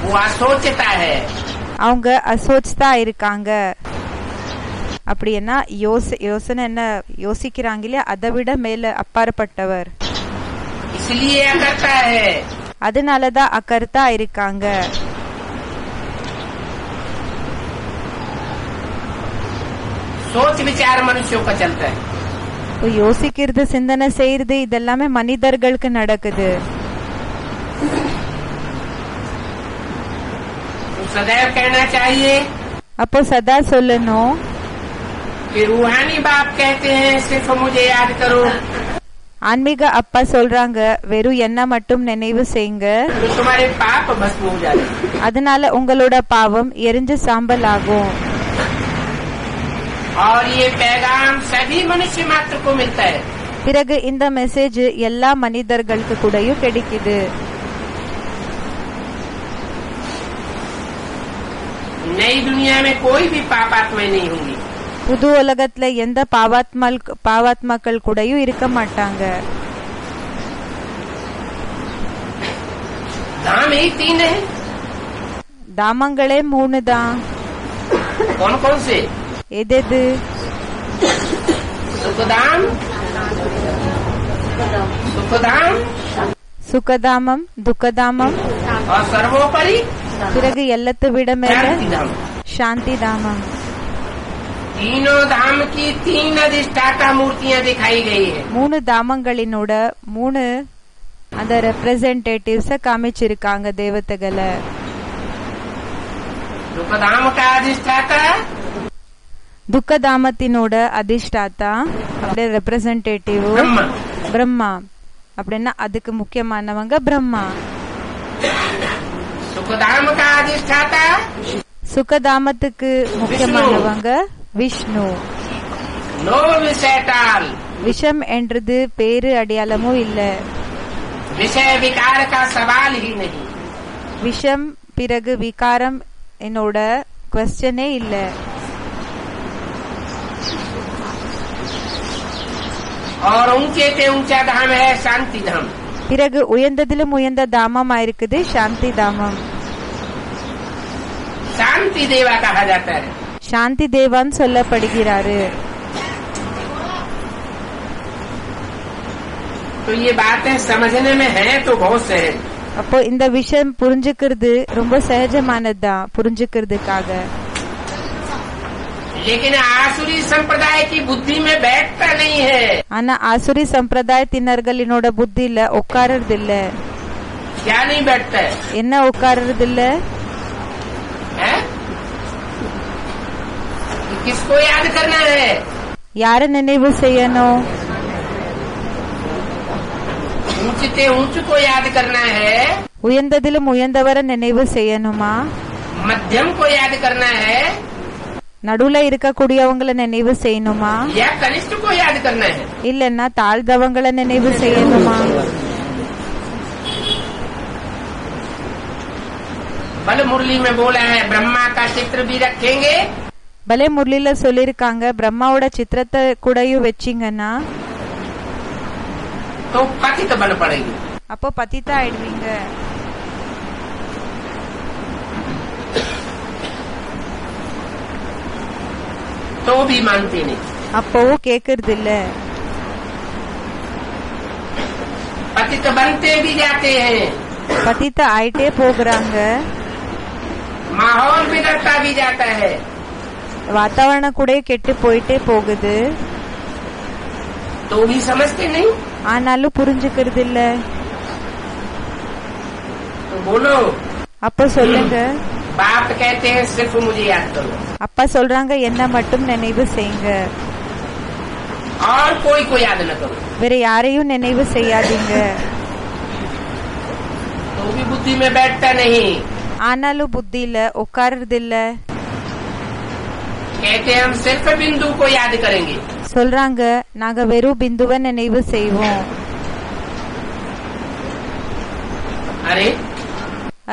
वो असोचता है. அவங்க அசோச்தா இருக்காங்க. அப்படின்னா யோசனை என்ன யோசிக்கிறாங்க இல்லையா, அதை விட மேல அப்பாற்பட்டவர். इसलिए अकर्ता है. அதனாலதான் அகர்த்தா இருக்காங்க. सोच विचार मनुष्यों का चलता है. இப்போ யோசிக்கிறது சிந்தனை செய்யறது இதெல்லாமே மனிதர்களுக்கு நடக்குது. तो सदैव कहना चाहिए அப்போ சதா சொல்லணும், कि रूहानी बाप कहते हैं सिर्फ मुझे याद करो. ஆன்மீக அப்பா சொல்றாங்க வெறும் என்ன மட்டும் நினைவு செய்யுங்க, तो तुम्हारे पाप भस्म हो जाते. அதனால உங்களோட பாவம் எரிஞ்சு சாம்பல் ஆகும். और ये पैगाम सभी मनुष्य मात्र को मिलता है. பிறகு இந்த மெசேஜ் எல்லா மனிதர்களுக்கு கூடயும் கிடைக்குது. नई दुनिया में कोई भी पापात्माएं नहीं होंगी. புது உலகத்துல எந்த பாவாத்மாக்கள் கூடயும் இருக்க மாட்டாங்க. धाम ही 3 है. தாமங்களே 3 தான். कौन कौन से? எதெது? सुखधाम, सुखधाम சுகதாமம், துக்கதாமம், और सर्वोपरि பிறகு எல்லாத்தை விட மேல शांतिधाम. சாந்தி தாமம். तीनों धाम की 3 अधिष्ठाता मूर्तियां दिखाई गई है. 3 தாமங்களினோட 3 அந்த ரெப்ரசன்டேட்டிவ்ஸ காமிச்சிருக்காங்க தேவதைகளை. सुखधाम का अधिष्ठाता துக்கதாமத்தினோட அதிஷ்டாத்தா அப்படியே ரெப்ரசன்டேட்டிவ் ब्रह्मा. பிரம்மா. அப்படின்னா அதுக்கு முக்கியமானவங்க பிரம்மா. सुखधाम का अधिष्ठाता சுகதாமத்துக்கு முக்கியமானவங்க விஷ்ணு. नो विषय टाल. விஷம் என்றது பேரு அடையாளமும் இல்ல. विषय विकार का सवाल ही नहीं. விஷம் பிறகு விகாரம் என்னோட क्वेश्चனே இல்ல. और ऊंचे से ऊंचा धाम है शांति धाम. பிறகு உயர்ந்ததிலும் உயர்ந்த தாமமா இருக்குது சாந்தி தாமம். शांति देवा कहा जाता है. சாந்தி தேவான்னு சொல்லப்படுகிறாரு. तो ये बातें समझने में है तो बहुत सहज. அப்போ இந்த விஷயம் புரிஞ்சுக்கிறது ரொம்ப சகஜமானதுதான் புரிஞ்சுக்கிறதுக்காக. लेकिन आसुरी संप्रदाय की बुद्धि में बैठता नहीं है. ஆனா ஆசுரி சம்பிரதாயத்தினர்களினோட புத்தியில உட்காரது இல்ல. क्या नहीं बैठता है? என்ன உட்காரது இல்ல? हैं? किसको याद करना है? யார நினைவு செய்யணும்? ऊंचते ऊंच को याद करना है, உயர்ந்ததிலும் உயர்ந்தவரை நினைவு செய்யணுமா? मध्यम को याद करना है, நடுவுல இருக்கக்கூடியவங்களை நினைவு செய்யணுமா? या कनिष्ठ को याद करना है? இல்லன்னா தாழ்ந்தவங்களை நினைவு செய்யணுமா? बल मुरली में बोला है ब्रह्मा का चित्र भी रखेंगे பலே முரளில சொல்லிருக்காங்க பிரம்மாவோட சித்திரத்தை கூடயும் வச்சிங்கன்னா तो पतित बन पड़ेगी. அப்போ பத்தித்தா ஆயிடுவீங்க. तो भी मानते नहीं. அப்பவும் கேக்குறது இல்ல. पतित बनते भी जाते हैं, பத்தித்தா ஆயிட்டே போகிறாங்க. माहौल बिगड़ता भी जाता है, வாத்தாவரணம் கூட கெட்டு போயிட்டே போகுது. तो भी समझते नहीं. ஆனாலும் புரிஞ்சுக்கிறது இல்ல. तो बोलो. அப்ப சொல்லுங்க. बाप कहते हैं सिर्फ मुझे याद करो. அப்பா சொல்றாங்க என்ன மட்டும் நினைவு செய்யுங்க. और कोई को याद न करो, வேற யாரையும் நினைவு செய்யாதீங்க. तो भी बुद्धि में बैठता नहीं. ஆனாலும் புத்தியில உட்கார்றது இல்ல. कहते हम सिर्फ बिंदु को याद करेंगे. சொல்றாங்க நாங்க வெறும் பிந்துவை நினைவு செய்வோம். अरे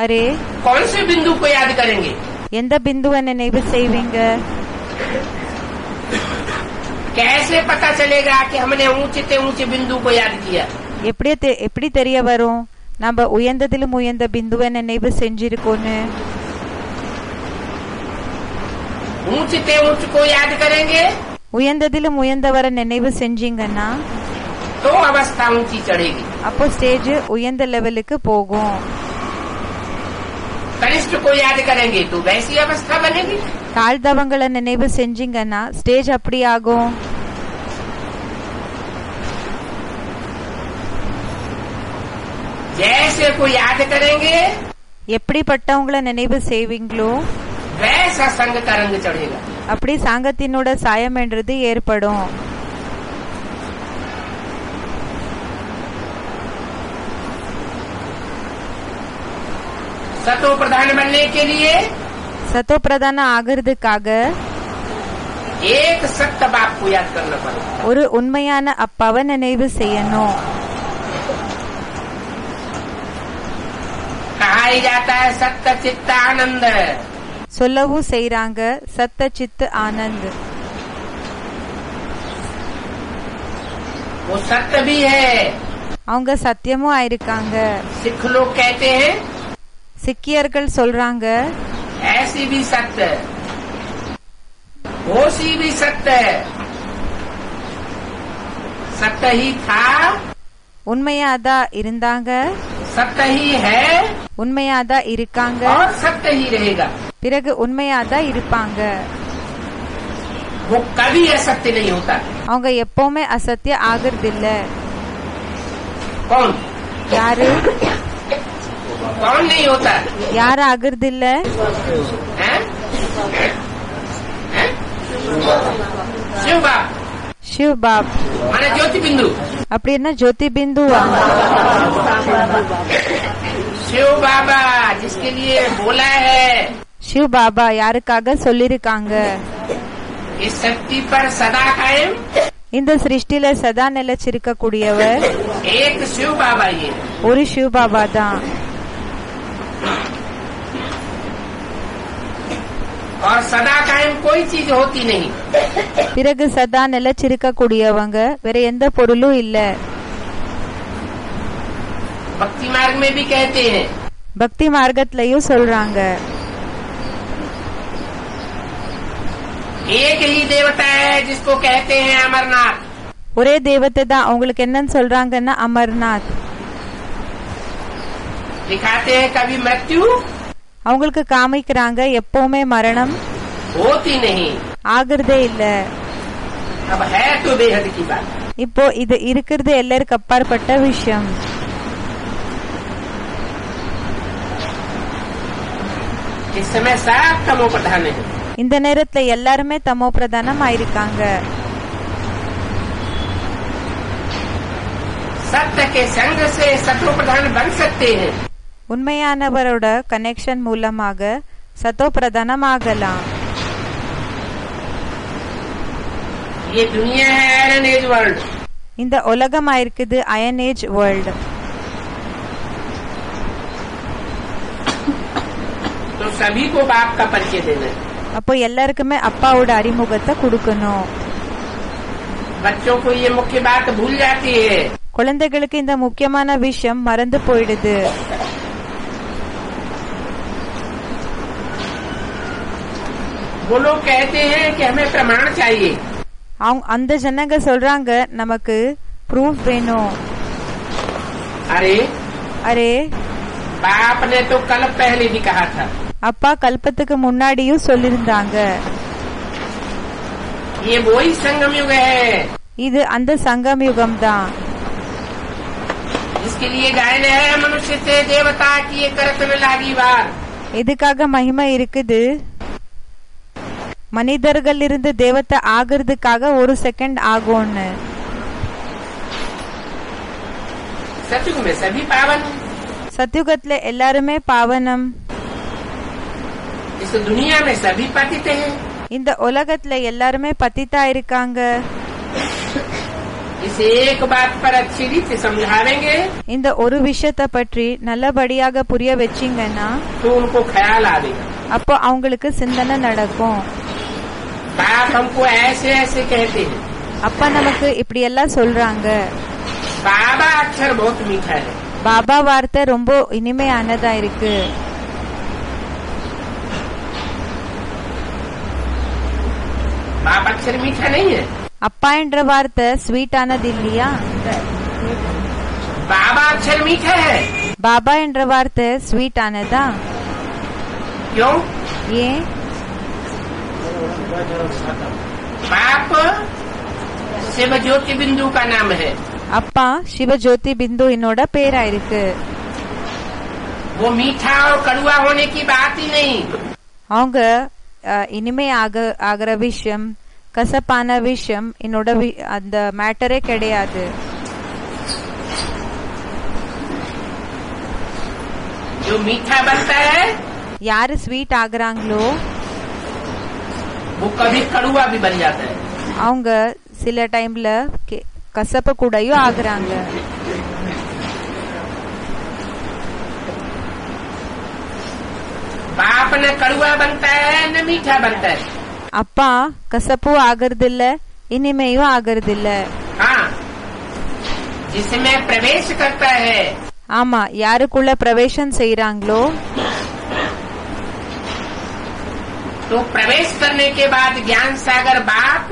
அரே कौन से बिंदु को याद करेंगे? எந்த பிந்துவை நினைவு செய்வீங்க? कैसे पता चलेगा कि हमने ऊंचे से ऊंचे बिंदु को याद किया? எப்படி தெரிய வரும் நம்ம உயர்ந்ததிலும் உயர்ந்த பிந்துவை நினைவு செஞ்சிருக்கோன்னு? ऊंचे से ऊंचे को याद करेंगे உயர்ந்ததிலும் உயர்ந்தவரை நினைவு செஞ்சீங்கன்னா तो अवस्था ऊंची चढ़ेगी. அப்போ ஸ்டேஜ் உயர்ந்த லெவலுக்கு போகும். कनिष्ठ को याद करेंगे तो वैसी अवस्था बनेगी. தாழ்ந்தவங்களை நினைவு செஞ்சீங்கன்னா ஸ்டேஜ் அப்படி ஆகும். जैसे को याद करेंगे எப்படிப்பட்டவங்களை நினைவு செய்வீங்களோ वैसा संग का रंग चढ़ेगा. அப்படி சாங்கத்தினோட சாயம் என்றது ஏற்படும். सतो प्रधान बनने के लिए சத்தோ பிரதான ஆகிறதுக்காக एक सत्य बाप को याद करना पड़ेगा. ஒரு உண்மையான அப்பாவை நினைவு செய்யணும். कहा ही जाता है सत्य चित्त आनंद. சொல்லவும் செய்றாங்க சத்த சித் ஆனந்த். वो सत्य भी है. அவங்க சத்தியமும் ஆயிருக்காங்க. सिख लोग कहते हैं சிக்கியர்கள் சொல்றாங்க ऐसी भी सत्य, होशी भी सत्य. सत्य ही था, உண்மையாதான் இருந்தாங்க, सत्य ही है உண்மையாதான் இருக்காங்க, और सत्य ही रहेगा. பிறகு உண்மையாதான் இருப்பாங்க. वो कभी असत्य नहीं होता. அவங்க எப்பவுமே அசத்திய ஆகிறதில்ல. कौन யாரு कौन नहीं होता? யார் ஆகிறதில்ல? हैं? हैं? शिव बाप சிவ் பாப். माने ज्योति बिंदु. அப்படின்னா ஜோதி பிந்துவா? शिव बाबा जिसके लिए बोला है, சிவ் பாபா யாருக்காக சொல்லிருக்காங்க? इस शक्ति पर सदा कायम இந்த சிருஷ்டில சதா நிலைச்சிருக்க கூடியவர் एक शिव बाबा ही है. ஒரு சிவ் பாபா தான். और सदा कायम कोई चीज होती नहीं. பிறகு சதா நிலைச்சிருக்க கூடியவங்க வேற எந்த பொருளும் இல்ல. भक्ति मार्ग में भी कहते हैं பக்தி மார்க்கத்திலயும் சொல்றாங்க एक ही देवता है जिसको कहते हैं अमरनाथ. ஒரே தெய்வத்தை தான். அவங்களுக்கு என்னன்னு சொல்றாங்கன்னா அமர்நாத். दिखाते हैं कभी मृत्यु அவங்களுக்கு காமிக்கிறாங்க எப்பவுமே மரணம் होती नहीं. ஆகுறதே இல்ல. अब है तो बेहद की बात. இப்போ இது இருக்கிறது எல்லாருக்கும் அப்பாற்பட்ட விஷயம். इस समय सब तमो प्रधान है. இந்த நேரத்துல எல்லாருமே தமோ பிரதானம் ஆயிருக்காங்க. सत्य के संग से सतो प्रधान बन सकते हैं. உண்மையானவரோட கனெக்ஷன் மூலமாக சத்தோ பிரதானம் ஆகலாம். ये दुनिया है आयरन एज वर्ल्ड. இந்த உலகம் ஆயிருக்குது அயன் ஏஜ் வேர்ல்ட். तो सभी को बाप का परिचय देना है. அப்போ எல்லாருக்குமே அப்பாவோட அறிமுகத்தை கொடுக்கணும். बच्चों को ये मुख्य बात भूल जाती है. குழந்தைகளுக்கு இந்த முக்கியமான விஷயம் மறந்து போயிடுது. वो लोग कहते हैं कि हमें प्रमाण चाहिए. அந்த ஜனங்க சொல்றாங்க நமக்கு ப்ரூஃப் வேணும். अरे அரே बाप ने तो कल पहले भी कहा था. அப்பா கல்பத்துக்கு முன்னாடியும் சொல்லிருந்தாங்க ये वही संगम युग है இது அந்த சங்கம் யுகம் தான். जिसके लिए गायन है मनुष्य से देवता की करत में लागी बार. எதுக்காக மகிமை இருக்குது? மனிதர்களிலிருந்து தேவத்தை ஆகிறதுக்காக ஒரு செகண்ட் ஆகும்னு. सतयुग में सभी पावन, சத்யுகத்துல எல்லாருமே பாவனம். इस दुनिया में सभी पतित हैं. இந்த உலகத்துல எல்லாருமே பத்தித்தா இருக்காங்க. इस एक बात पर अच्छी रीति समझावेंगे இந்த ஒரு விஷயத்தை பற்றி நல்லபடியாக புரிய வச்சீங்கன்னா तो उनको ख्याल आएगा. அப்போ அவங்களுக்கு சிந்தனை நடக்கும். बाप हमको ऐसे ऐसे कहते हैं. அப்பா நமக்கு இப்படி எல்லாம் சொல்றாங்க. बाबा अक्षर बहुत मीठा है. பாபா வார்த்தை ரொம்ப இனிமையானதா இருக்கு. बाप अक्षर मीठा नहीं है. அப்பா என்ற வார்த்தை ஸ்வீட் ஆனது இல்லையா? बाबा अक्षर मीठा है. பாபா என்ற வார்த்தை ஸ்வீட் ஆனதா? क्यों? ஏன்? बाप शिव ज्योति बिंदु का नाम है. அப்பா சிவஜோதி பிந்து என்னோட பேரா இருக்கு. वो मीठा और कड़वा होने की बात ही नहीं. அவங்க இனிமே ஆகிற விஷயம் கசப்பான விஷயம் என்னோட அந்த மேட்டரே கிடையாது. जो मीठा बनता है யாரு ஸ்வீட் ஆகுறாங்களோ वो कभी कड़वा भी बन जाता है. அவங்க சில டைம்ல கசப்பு கூடயும் ஆகுறாங்க. बाप न कड़वा बनता है न मीठा बनता है. அப்பா கசப்பு ஆகிறது இல்ல, இனிமையும் ஆகிறது இல்ல. हाँ, जिसमें प्रवेश करता है ஆமா, யாருக்குள்ள பிரவேசம் செய்யறாங்களோ तो प्रवेश करने के बाद ज्ञान सागर बाप,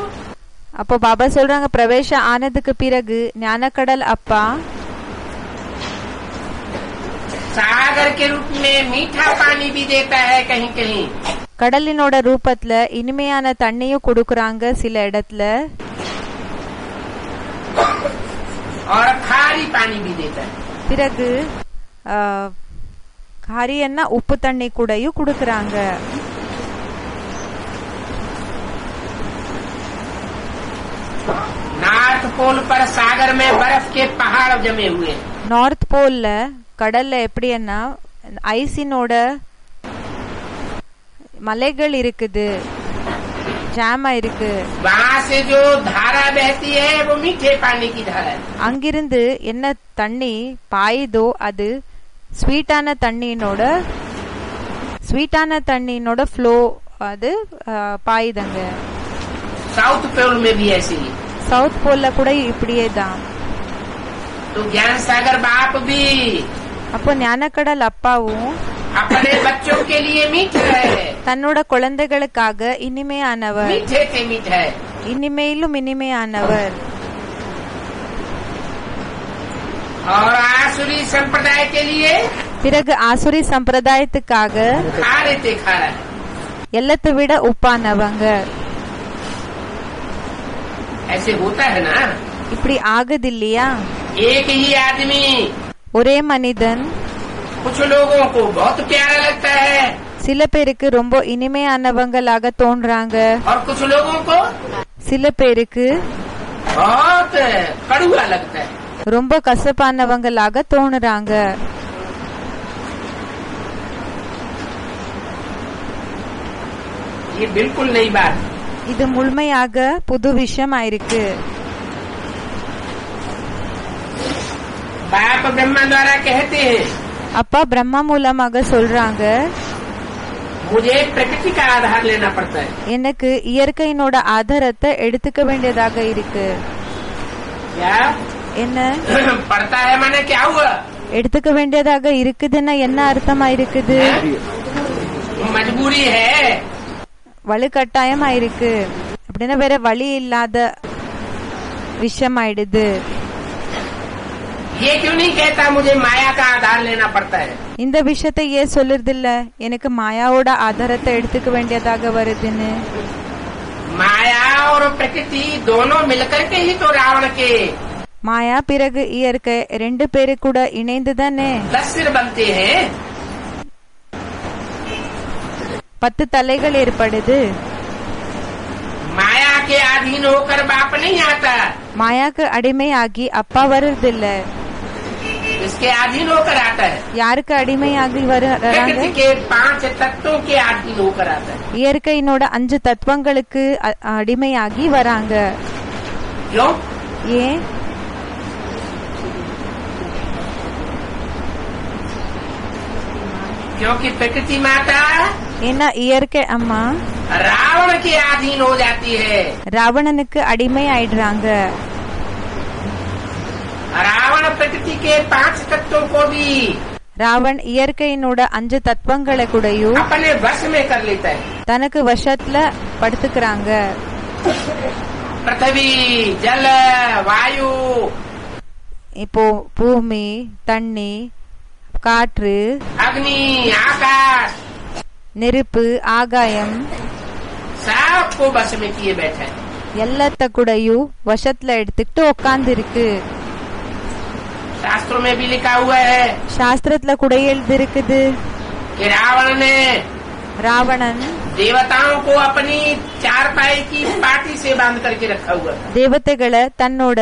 அப்போ பாபா சொல்றாங்க பிரவேசம் ஆனதுக்கு பிறகு ஞானக்கடல் அப்பா सागर के रूप में मीठा पानी भी देता है कहीं कहीं. கடலினோட ரூபத்துல இனிமையான தண்ணியும் கொடுக்கறாங்க சில இடத்துல. और खारी पानी भी देता है. பிறகு காரியன்னா உப்பு தண்ணி கூடயும் கொடுக்கறாங்க. नॉर्थ पोल पर सागर में बर्फ के पहाड़ जमे हुए. நார்த் போல்ல கடல்ல எப்படின்னா ஐசினோட மலைகள் இருக்குது, ஜாமா இருக்கு. वहाँ से जो धारा बहती है वो मीठे पानी की धारा है. அங்கிருந்து என்ன தண்ணி பாயுதோ அது ஸ்வீட்டான தண்ணினோட ஃப்ளோ அது பாயுதங்க. साउथ पोल में भी ऐसे ही. சவுத் போல்ல கூட இப்படியே தான். तो ज्ञान सागर बाप भी அப்போ ஞானக்கடல் அப்பாவும் अपने बच्चों के लिए मीठा है. தன்னோட குழந்தைகளுக்காக இனிமையானவர், मीठे से मीठा है. இனிமையிலும் இனிமையானவர். और आसुरी संप्रदाय के लिए பிறகு ஆசுரி சம்பிரதாயத்துக்காக खारे थे खारा है. எல்லாத்தை விட உப்பானவங்க. ऐसे होता है ना. இப்படி ஆகுது இல்லையா? एक ही आदमी ஒரே மனிதன் कुछ लोगों को बहुत प्यारा लगता है சில பேருக்கு ரொம்ப இனிமையானவங்களாக தோன்றாங்க, और कुछ लोगों को சில பேருக்கு बहुत कड़वा लगता है. ரொம்ப கசப்பானவங்களாக தோணுறாங்க. ये बिल्कुल नई बात. இது முழுமையாக புது விஷயம் ஆயிருக்கு. बाप ब्रह्मा द्वारा कहते हैं அப்பா பிரம்மா மூலமாக சொல்றாங்க मुझे प्रकृति का आधार लेना पड़ता है. எனக்கு இயற்கையினோட ஆதாரத்தை எடுத்துக்க வேண்டியதாக இருக்கு. क्या என்ன पड़ता है माने क्या हुआ? எடுத்துக்க வேண்டியதாக இருக்குதுன்னா என்ன அர்த்தமா இருக்குது? मजबूरी है. வலுக்கட்டாயமா இருக்கு அப்படின்னா வேற வழி இல்லாத விஷயம் ஆயிடுது. ये क्यों नहीं कहता मुझे माया का आधार लेना पड़ता है? இந்த விஷயத்தை ஏன் சொல்லுறது இல்ல எனக்கு மாயாவோட ஆதாரத்தை எடுத்துக்க வேண்டியதாக வருதுன்னு? माया और प्रकृति दोनों मिलकर के ही तो रावण के மாயா பிறகு இயற்கை ரெண்டு பேரு கூட இணைந்து தானே 10 सिर बनते हैं. 10 தலைகள் ஏற்படுது. के अधीन होकर बाप नहीं आता, மாயாக்கு அடிமையாகி அப்பா வருதில்ல. इसके अधीन होकर आता है, யாருக்கு அடிமையாகி வராங்க? प्रकृति के 5 तत्वों के अधीन होकर आता है. இயற்கையினோட 5 தத்துவங்களுக்கு அடிமையாகி வராங்க. क्यों? ஏன்? क्योंकि प्रकृति माता ஏன்னா இயற்கை அம்மா रावण के अधीन हो जाती है. ராவணனுக்கு அடிமை ஆயிடுறாங்க. रावण प्रकृति के 5 तत्वों को भी ராவன் இயற்கையினோட 5 தத்துவங்களை கூடயும் अपने वश में कर लेता है. தனக்கு வசத்துல படுத்துக்கிறாங்க. पृथ्वी, जल, वायु, இப்போ பூமி, தண்ணி, காற்று, अग्नि, आकाश, நெருப்பு, ஆகாயம் सबको वश में किए बैठा है. எல்லாத்த கூடயும் வசத்துல எடுத்துக்கிட்டு உட்கார்ந்து இருக்கு. शास्त्रों में भी लिखा हुआ है சாஸ்திரத்துல கூட எழுதி இருக்குது, कि रावण ने ராவணன் देवताओं को अपनी चारपाई की पाटी से बांध करके रखा हुआ था. தேவதைகளை தன்னோட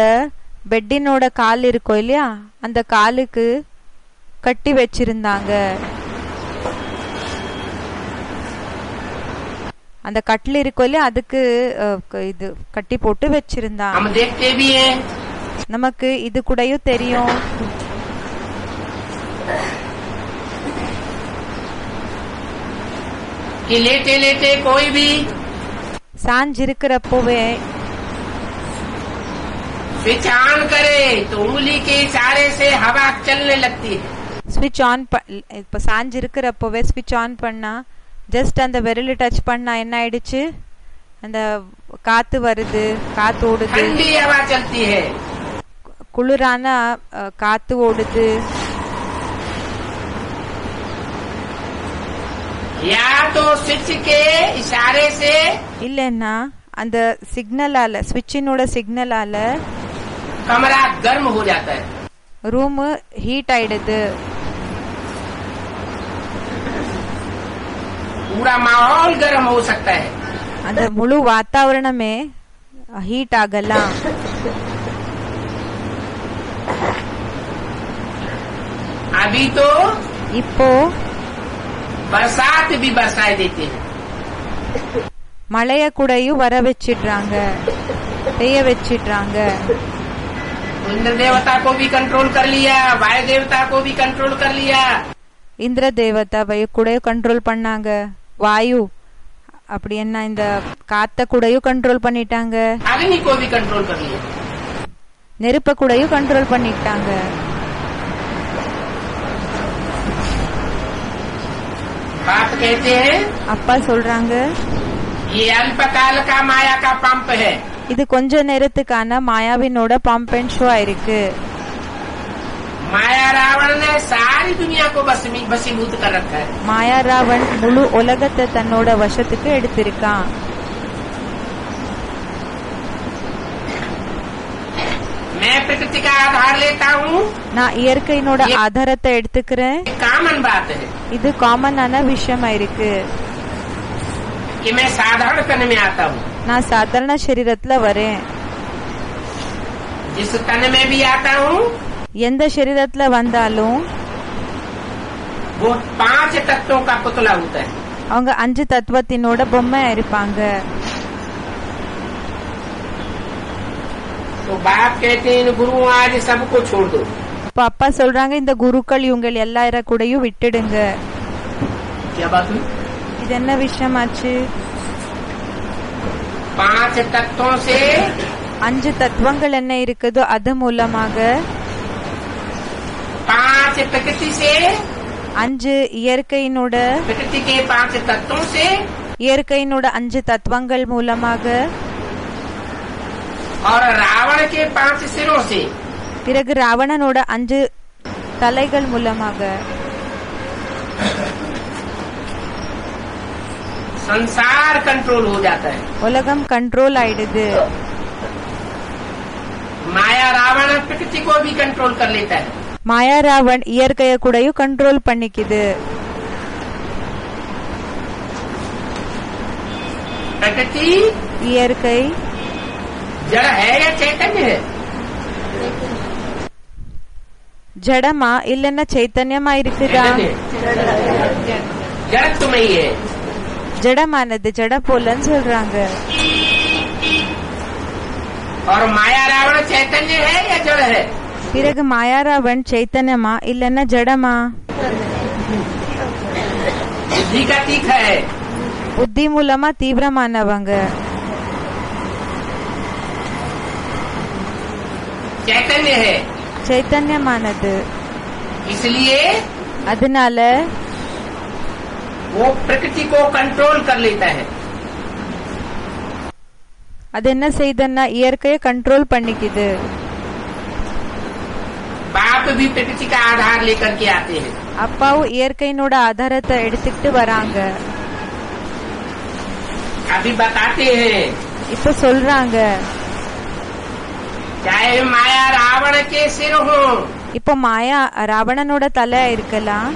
பெட்டினோட கால் இருக்கும் இல்லையா, அந்த காலுக்கு கட்டி வச்சிருந்தாங்க. அந்த கட்டில் இருக்கும் இல்லையா, அதுக்கு இது கட்டி போட்டு வச்சிருந்தாங்க. हम देखते भी हैं நமக்கு இது கூடயும் தெரியும். कि लेटे लेटे कोई भी சாஞ்சு இருக்கிறப்போவே स्विच ऑन करे तो उंगली के इशारे से हवा चलने लगती है. ஸ்விட்ச் ஆன் இப்ப சாஞ்சு இருக்கிறப்போவே ஸ்விட்ச் ஆன் பண்ணா ஜஸ்ட் அந்த விரல் டச் பண்ணா என்ன ஆயிடுச்சு, அந்த காத்து வருது, காத்து ஓடுது, ठंडी हवा चलती है. குளிரான காத்து ஓடுது. या तो स्विच के इशारे से இல்லன்னா அந்த சிக்னலால, ஸ்விட்சினோட சிக்னலால कमरा गर्म हो जाता है. ரூம் ஹீட் ஆயிடுது. पूरा माहौल गर्म हो सकता है. அந்த முழு வாத்தாவரணமே ஹீட் ஆகலாம். अभी तो இப்போ बरसात भी बरसाए देते हैं. மழைய கூடயும் வர வச்சிடுறாங்க, பெய்ய வச்சிடுறாங்க. इंद्र देवता को भी कंट्रोल कर लिया, वायु देवता को भी कंट्रोल कर लिया. இந்திர தேவதாவை கூடயும் கண்ட்ரோல் பண்ணாங்க. வாயு அப்படி என்ன இந்த காத்த கூடயும் கண்ட்ரோல் பண்ணிட்டாங்க. अग्नि को भी कंट्रोल कर लिया. நெருப்ப கூடயும் கண்ட்ரோல் பண்ணிட்டாங்க. बाप कहते हैं அப்பா சொல்றாங்க, ये अल्पकाल का माया का पंप है. இது கொஞ்ச நேரத்துக்கான மாயாவினோட பம்ப் அண்ட் ஷோ ஆயிருக்கு. माया रावण ने सारी दुनिया को वशीभूत कर रखा है. மாயா ராவன் முழு உலகத்தை தன்னோட வசத்துக்கு எடுத்திருக்கான். मैं प्रकृति का आधार लेता हूँ. நான் இயற்கையினோட ஆதாரத்தை எடுத்துக்கிறேன். कॉमन बात है இது காமனான விஷயமா இருக்கு. कि मैं साधारण तन में आता हूँ. நான் சாதாரண சரீரத்துல வரேன். जिस तन में भी आता हूँ எந்த சரீரத்துல வந்தாலும் वो 5 तत्वों का पुतला होता है. அவங்க 5 தத்துவத்தினோட பொம்மை இருப்பாங்க. तो बाप कहते हैं इन गुरुओं आज सबको छोड़ दो. அப்ப அப்பா சொல்றாங்க, இந்த குருக்கள் இவங்க எல்லார கூடயும் விட்டுடுங்க. क्या बात हुई? இது என்ன விஷயமாச்சு? 5 तत्वों से 5 தத்துவங்கள் என்ன இருக்குதோ அது மூலமாக 5 प्रकृति से 5 இயற்கையினோட प्रकृति के 5 तत्वों से இயற்கையினோட 5 தத்துவங்கள் மூலமாக और रावण के 5 सिरों से பிறகு ராவணனோட 5 தலைகள் மூலமாக संसार कंट्रोल हो जाता है. உலகம் கண்ட்ரோல் ஆயிடுது. माया रावण प्रकृति को भी कंट्रोल कर लेता है. மாயா ராவன் இயற்கைய கூடயும் கண்ட்ரோல் பண்ணிக்குது. प्रकृति இயற்கை जड़ है या चैतन्य है? ஜடமா இல்லன்னா சைத்தன்யமா இருக்குதா? जड़ तो नहीं है। ஜடமானது ஜட போலன்னு சொல்றாங்க. और माया रावण चैतन्य है या जड़ है? பிறகு மாயாராவன் சைத்தன்யமா இல்லன்னா ஜடமா? बुद्धि का तीख है। புத்தி மூலமா தீவிரமானவங்க. चैतन्य है, சைத்தன்யமானது. इसलिए அதனால वो प्रकृति को कंट्रोल कर लेता है। அது என்ன செய்தன்னா இயற்கையை கண்ட்ரோல் பண்ணிக்குது. बाप भी प्रकृति का आधार लेकर के आते हैं। அப்பாவும் இயற்கையினோட ஆதாரத்தை எடுத்துக்கிட்டு வராங்க. अभी बताते हैं, இப்ப சொல்றாங்க, चाहे माया रावण के सिर हो, இப்ப மாயா ராவணனோட தலை இருக்கலாம்,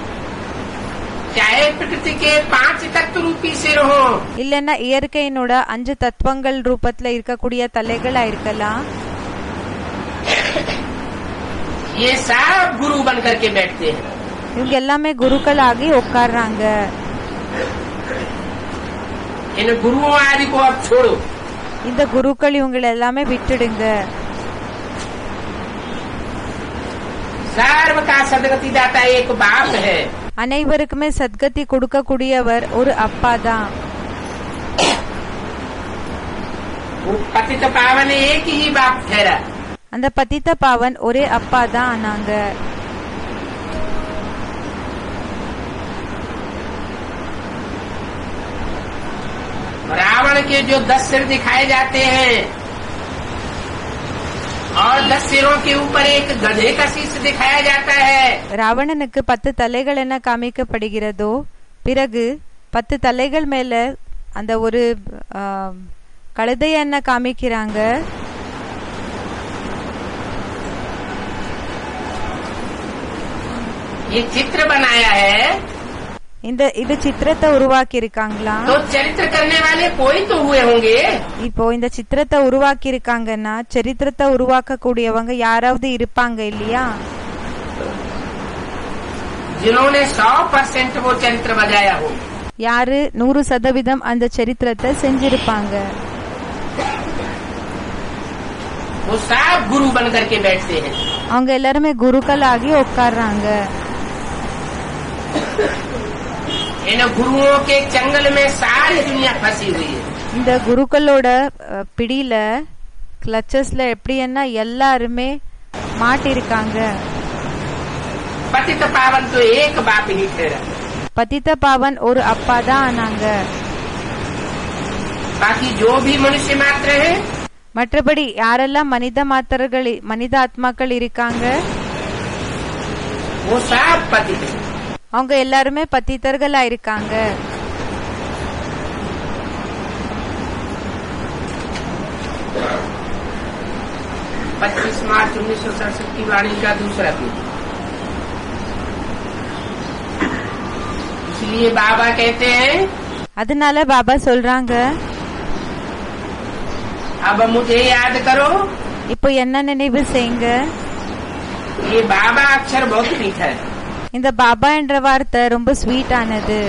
चाहे प्रकृति के 5 तत्व रूपी सिर हो, இல்லன்னா இயற்கையினோட 5 தத்துவங்கள் ரூபத்துல இருக்கக்கூடிய தலைகளா இருக்கலாம். ये सब गुरु बन करके बैठते हैं। இவங்க எல்லாமே குருக்கள் ஆகி உட்கார்றாங்க. इन गुरुओं आदि को अब छोड़ो। இந்த குருக்கள் இவங்களை எல்லாமே விட்டுடுங்க. सर्व का सदगति दाता एक बाप है। அனைவருக்குமே சத்கதி கொடுக்க கூடியவர் ஒரு அப்பா தான். वो पतित पावन एक ही बाप ठहरा। அந்த பதித்த பாவன் ஒரே அப்பா தான் ஆனாங்க. रावण के जो 10 सिर दिखाए जाते हैं और 10 सिरों के ऊपर एक गधे का शीश दिखाया जाता है। ராவணனுக்கு 10 தலைகள் என காமிக்கப்படுகிறதோ, பிறகு 10 தலைகள் மேல அந்த ஒரு கழுதைய என்ன காமிக்கிறாங்க. ये चित्र बनाया है, இது சித்திரத்தை உருவாக்கி இருக்காங்களா? तो चरित्र करने वाले कोई तो हुए होंगे। இப்போ இந்த சித்திரத்தை உருவாக்கி இருக்காங்கன்னா சரித்திரத்தை உருவாக்க கூடியவங்க யாராவது இருப்பாங்க இல்லையா? जिन्होंने 100% वो चरित्र बजाया हो। யாரு 100% அந்த சரித்திரத்தை செஞ்சிருப்பாங்க. वो सब गुरु बन करके बैठते हैं। அவங்க எல்லாருமே குருக்கள் ஆகி உட்கார்றாங்க. इन गुरुओं के चंगल में सारी दुनिया फंसी हुई है। இந்த குருக்களோட பிடியில கிளச்சஸ்ல எப்படின்னா எல்லாருமே மாட்டிருக்காங்க. पतित पावन तो एक बाप ही ठहरा। பதித்த பாவன் ஒரு அப்பா தான் ஆனாங்க. बाकी जो भी मनुष्य मात्र है, மற்றபடி யாரெல்லாம் மனித ஆத்மாக்கள் இருக்காங்க, वो सब पतित है। அவங்க எல்லாருமே பத்தித்தர்களா இருக்காங்க. पच्चीस मार्च 1967 की वाणी का दूसरा दिन। इसलिए बाबा कहते हैं, அதனால பாபா சொல்றாங்க, अब मुझे याद करो। இப்போ என்ன நினைவு செய்யுங்க. ये बाबा अक्षर बहुत मीठा है। இந்த பாபா என்ற வார்த்தை ரொம்ப ஸ்வீட் ஆனது.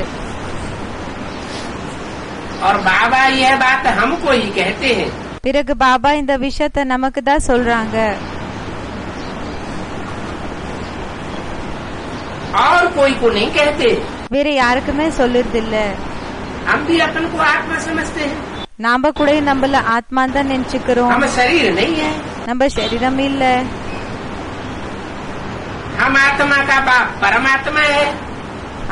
और बाबा यह बात हमको ही कहते हैं। பிறகு பாபா இந்த விஷயத்தை நமக்கு தான் சொல்றாங்க. और कोई को नहीं कहते। வேற யாருக்குமே சொல்லுறது இல்ல. हम भी अपन को आत्मा समझते हैं। நாம கூட நம்மள ஆத்மா தான் நினைச்சுக்கிறோம். हम शरीर नहीं है। நம்ம சரீரம் இல்ல. हम आत्मा का बाप परमात्मा है।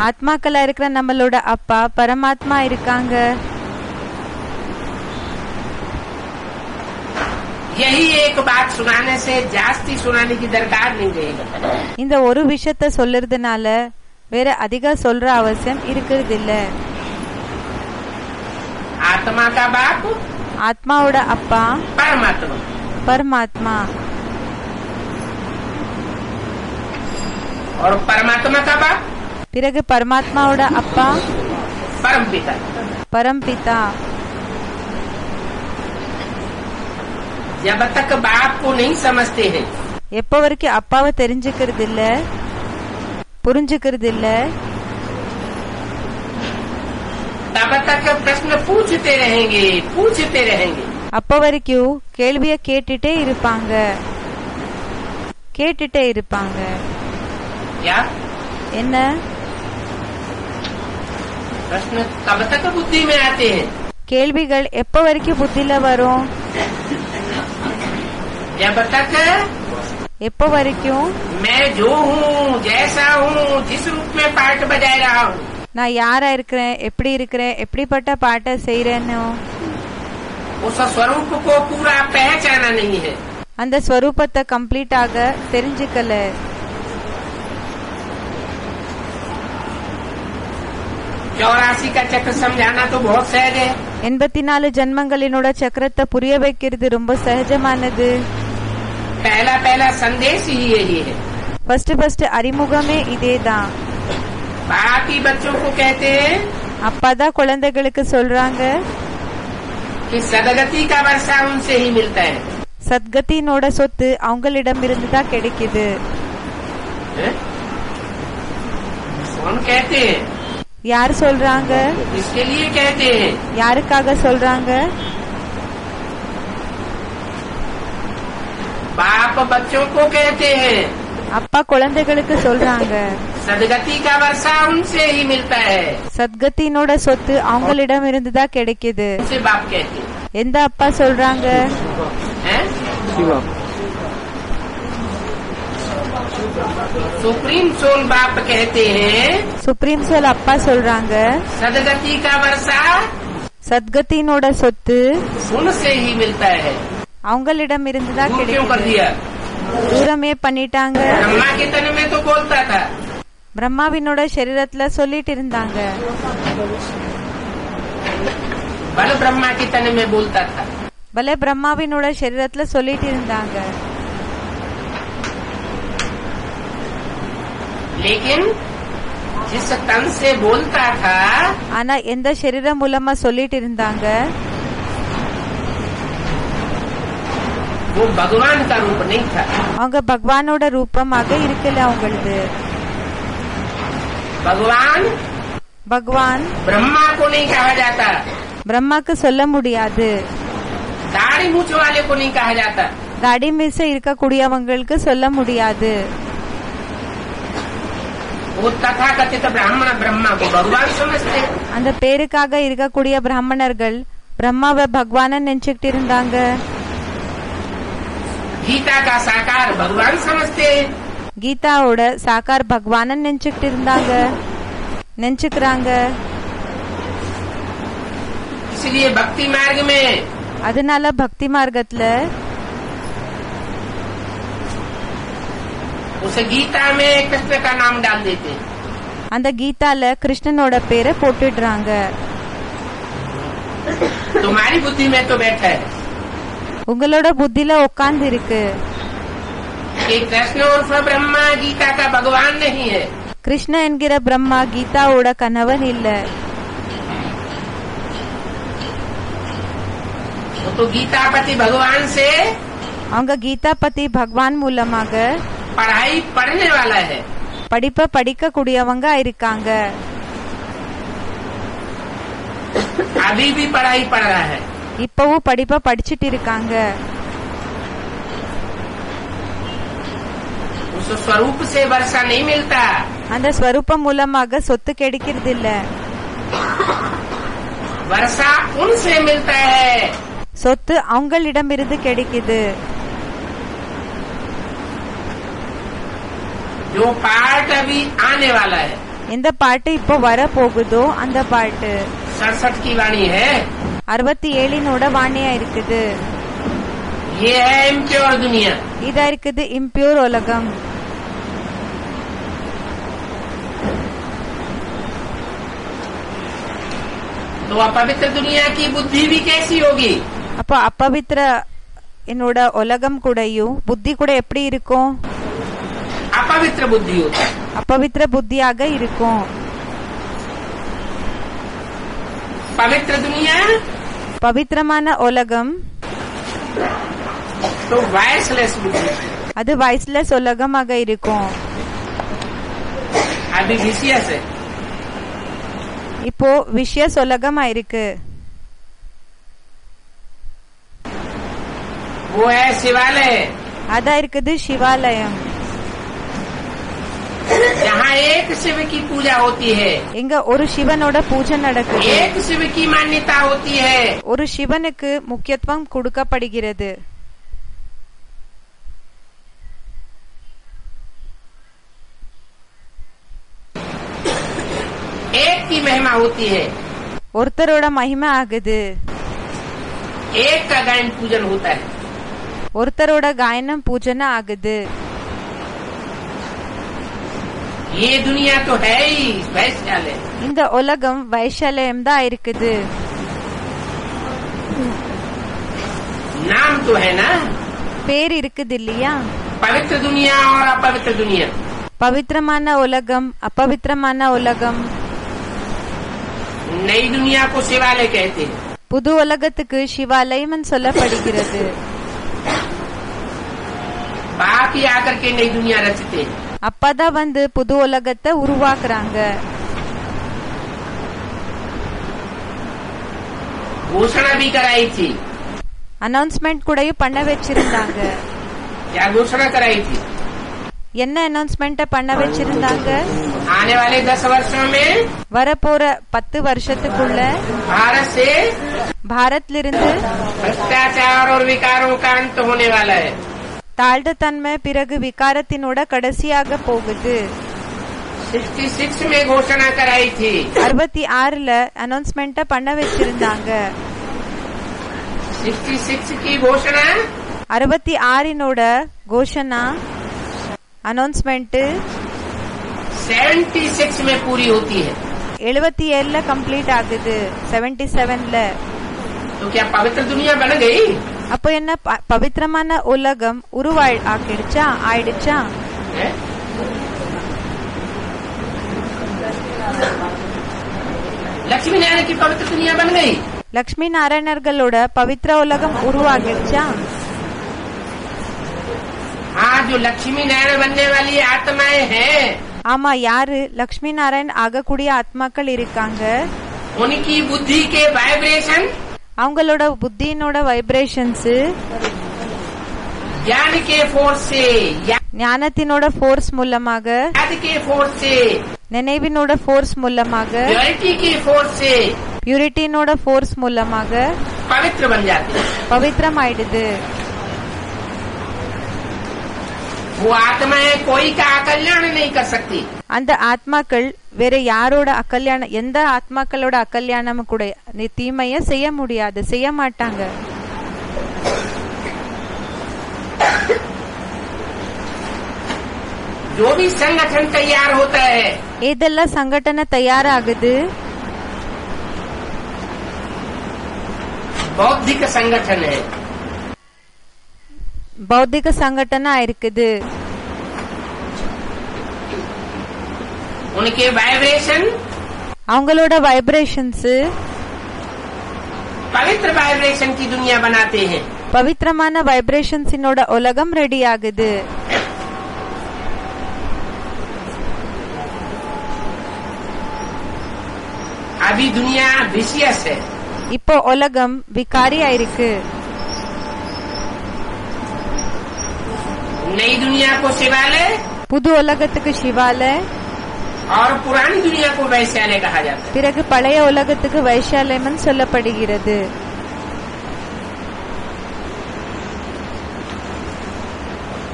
ஆத்மாக்களா இருக்கிற நம்மளோட அப்பா பரமாத்மா இருக்காங்க. यही एक बात सुनाने से जास्ती सुनाने की दरकार नहीं रहेगी। இந்த ஒரு விஷயத்த சொல்றதுனால வேற அதிக சொல்ற அவசியம் இருக்கிறது இல்ல. आत्मा का बाप ஆத்மாவோட அப்பா परमात्मा, பரமாத்மா, और परमात्मा का बाप பிறகு பரமாத்மாவோட அப்பா परम पिता। பரம்பிதா. जब तक बाप को नहीं समझते हैं, எப்ப வரைக்கும் அப்பாவை தெரிஞ்சுக்கிறது இல்ல, புரிஞ்சுக்கிறது இல்ல, तब तक प्रश्न पूछते रहेंगे। அப்ப வரைக்கும் கேள்விய கேட்டுட்டே இருப்பாங்க, क्या என்ன प्रश्न तब तक बुद्धि में आते हैं, கேள்விகள் எப்ப வரைக்கும் புத்தில வரும், जब तक எப்ப வரைக்கும் मैं जो हूँ, जैसा हूँ, जिस रूप में पाठ बजा रहा हूँ, நான் யாரா இருக்கிறேன், எப்படி இருக்கிறேன், எப்படிப்பட்ட பாட்டை செய்யறேன்னு उस स्वरूप को पूरा पहचाना नहीं है। அந்த ஸ்வரூபத்தை கம்ப்ளீட்டாக தெரிஞ்சுக்கல। 84 का चक्र समझाना तो बहुत सहज है। 84 ஜன்மங்களினோட சக்கரத்தை புரிய வைக்கிறது ரொம்ப சகஜமானது। पहला संदेश ही यही है। ஃபர்ஸ்ட் அறிமுகமே இதேதான்। बाकी बच्चों को कहते हैं, அப்பதான் குழந்தைகளுக்கு சொல்றாங்க, कि सदगति का वर्षा उनसे ही मिलता है। சத்கதினோட சொத்து அவங்களிடம் இருந்துதான் கிடைக்குது। कौन कहते हैं? யார் சொல்றாங்க? इसके लिए कहते हैं, யாருக்காக சொல்றாங்க? बाप बच्चों को कहते हैं, அப்பா குழந்தைகளுக்கு சொல்றாங்க, सदगति का वर्षा उनसे ही मिलता है। சத்கதினோட சொத்து அவங்களிடம் இருந்துதான் கிடைக்குது। उनसे बाप कहते हैं। எந்த அப்பா சொல்றாங்க? सुप्रीम सोल बाप कहते हैं, சுப்ரீம் சோல் அப்பா சொல்றாங்க, सदगति का वर्षा சத்கதினோட சொத்து उनसे ही मिलता है। அவங்களிடம் இருந்துதான் दूर क्यों कर கிடைக்குது। दिया? தூரமே பண்ணிட்டாங்க। ब्रह्मा के तन में तो बोलता था, பிரம்மாவினோட சரீரத்துல சொல்லிட்டு இருந்தாங்க, बल ब्रह्मा के तन में बोलता था। பல பிரம்மாவினோட சரீரத்துல சொல்லிட்டு இருந்தாங்க। लेकिन जिस तन से बोलता था, ஆனா எந்த சரீரம் மூலமா சொல்லிட்டு இருந்தாங்க? वो भगवान का रूप नहीं था। அவங்க பகவானோட ரூபமாக இருக்கல அவங்களது। भगवान ब्रह्मा को नहीं कहा जाता, பிரம்மாக்கு சொல்ல முடியாது। दाढ़ी मूछ वाले को नहीं कहा जाता, தாடி மீச இருக்கக்கூடியவங்களுக்கு சொல்ல முடியாது। वो तथाकथित ब्राह्मण ब्रह्मा को भगवान समझते। அந்த பேருக்காக இருக்கக்கூடிய பிராமணர்கள் பிரம்மாவை பகவான நினைச்சுக்கிட்டு இருந்தாங்க। गीता का साकार भगवान समझते। கீதாவோட சாக்கார் பகவான நினைச்சுக்கிட்டு இருந்தாங்க, நினைச்சுக்கிறாங்க। इसलिए भक्ति मार्ग में அதனால பக்தி மார்க்கத்துல उस गीता में कृष्ण का नाम डाल देते। அந்த கீதால கிருஷ்ணனோட பேரை போட்டுடுறாங்க। तुम्हारी बुद्धि में तो बैठा है உங்களோட புத்தில உட்கார்ந்து இருக்கு, कि कृष्ण उर्फ ब्रह्मा गीता का भगवान नहीं है। கிருஷ்ண என்கிற பிரம்மா கீதாவோட கணவன் இல்ல। वो तो गीतापति भगवान से அவங்க கீதா பத்தி பகவான் மூலமாக पढ़ाई पढ़ने वाला है। படிப்ப படிக்க கூடியவங்க இருக்காங்க। अभी भी पढ़ाई पढ़ रहा है। இப்பவும் படிப்ப படிச்சிட்டு இருக்காங்க। उस स्वरूप से वर्षा नहीं मिलता, அந்த ஸ்வரூபம் மூலமாக சொத்து கிடைக்கிறது இல்ல, वर्षा उनसे मिलता है சொத்து அவங்களிடம் இருந்து கிடைக்குது। जो पाठ अभी आने वाला है। எந்த பாட்டு இப்போ வர போகுதோ அந்த பாட்டு 67 की वाणी है। 67 வாணியா இருக்குது। ये है इम्प्योर दुनिया। இதா இருக்குது இம்பியூர் உலகம்। तो अपवित्र दुनिया की बुद्धि भी कैसी होगी? அப்போ அப்பவித்திர என்னோட உலகம் கூடயும் புத்தி கூட எப்படி இருக்கும்? अपवित्र बुद्धि होता है। அப்பவித்திர புத்தியாக இருக்கும்। पवित्र दुनिया பவித்திரமான உலகம் तो वाइसलेस बुद्धि, அது வாய்ஸ்லெஸ் உலகமாக இருக்கும். अभी विशियस है. இப்போ விஷயஸ் உலகமா இருக்கு. वो है शिवालय, அதான் இருக்குது சிவாலயம். जहाँ एक शिव की पूजा होती है, இங்க ஒரு சிவனோட பூஜை நடக்குது. एक शिव की मान्यता होती है. ஒரு சிவனுக்கு முக்கியத்துவம் கொடுக்கப்படுகிறது. एक की महिमा होती है, ஒருத்தரோட மகிமை ஆகுது. एक का गायन पूजन होता है. ஒருத்தரோட காயனம் பூஜனை ஆகுது. ये दुनिया तो है ही वैश्यालय. இந்த உலகம் வைஷாலயம் தான் இருக்குது. नाम तो है ना, பேர் இருக்குது இல்லையா? पवित्र दुनिया और अपवित्र दुनिया. பவித்திரமான உலகம், अपवित्रமான உலகம். नई दुनिया को शिवालय कहते हैं. புது உலகத்துக்கு சிவாலயம் சொல்லப்படுகிறது. बाप ही आकर के नई दुनिया रचते हैं. அப்பதான் வந்து புது உலகத்தை உருவாக்குறாங்க. घोषणा भी कराई थी. அனௌன்ஸ்மெண்ட் கூட பண்ண வச்சிருந்தாங்க. क्या घोषणा कराई थी? என்ன அனௌன்ஸ்மெண்ட் பண்ண வச்சிருந்தாங்க? आने वाले 10 वर्षों में வரப்போற 10 வருஷத்துக்குள்ள भारत से பாரத்ல இருந்து भ्रष्टाचार और विकारों का अंत होने वाला है. தாழ்ந்த தன்மை பிறகு விகாரத்தினோட கடைசியாக போகுது. 66 में घोषणा कराई थी. 66ல அனௌன்ஸ்மெண்ட் பண்ண வச்சிருந்தாங்க. 66 की घोषणा 66னோட கோஷனா அனௌன்ஸ்மெண்ட் 76 में पूरी होती है. 77ல கம்ப்ளீட் ஆகுது. 77ல. तो क्या पवित्र दुनिया बन गई? அப்போ என்ன பவித்திரமான உலகம் ஆக்கிடுச்சா ஆயிடுச்சா? लक्ष्मी नारायण की पवित्र दुनिया बन गई. லக்ஷ்மி நாராயணர்களோட பவித்திர உலகம் உருவாகிடுச்சா? हाँ, जो लक्ष्मी नारायण बनने वाली आत्माएं हैं, ஆமா, யாரு லக்ஷ்மி நாராயண் ஆகக்கூடிய ஆத்மாக்கள் இருக்காங்க. उनकी बुद्धि के वाइब्रेशन, அவங்களோட புத்தியினோட வைப்ரேஷன்ஸ் ज्ञान के फोर्स से, ஞானத்தினோட ஃபோர்ஸ் மூலமாக, याद के फोर्स से, நினைவினோட ஃபோர்ஸ் மூலமாக, प्योरिटी की फोर्स से பியூரிட்டினோட ஃபோர்ஸ் மூலமாக पवित्र बन जाते हैं. பவித்திரம் ஆயிடுது. वो आत्माएं कोई का कल्याण नहीं कर सकती. அந்த ஆத்மாக்கள் வேற யாரோட அக்கல்யாணம், எந்த ஆத்மாக்களோட அக்கல்யாணமும் கூட தீமைய செய்ய முடியாது, செய்ய மாட்டாங்க. जो भी संगठन तैयार होता है, இதெல்லாம் சங்கடன தயாராகுது. बौद्धिक संगठन है. பௌத்திக சங்கடனா இருக்குது. उनके वाइब्रेशन, அவங்களோட வைப்ரேஷன்ஸ் पवित्र वाइब्रेशन की दुनिया बनाते हैं. பவித்திரமான வைப்ரேஷன்ஸினோட உலகம் ரெடி ஆகுது. अभी दुनिया विशियस है. இப்போ உலகம் விகாரியா இருக்கு. नई दुनिया को शिवालय புது உலகத்துக்கு சிவாலय, और पुरानी दुनिया को वैश्यालय कहा जाता है. பிறகு பழைய உலகத்துக்கு வைஷாலயம் சொல்லப்படுகிறது.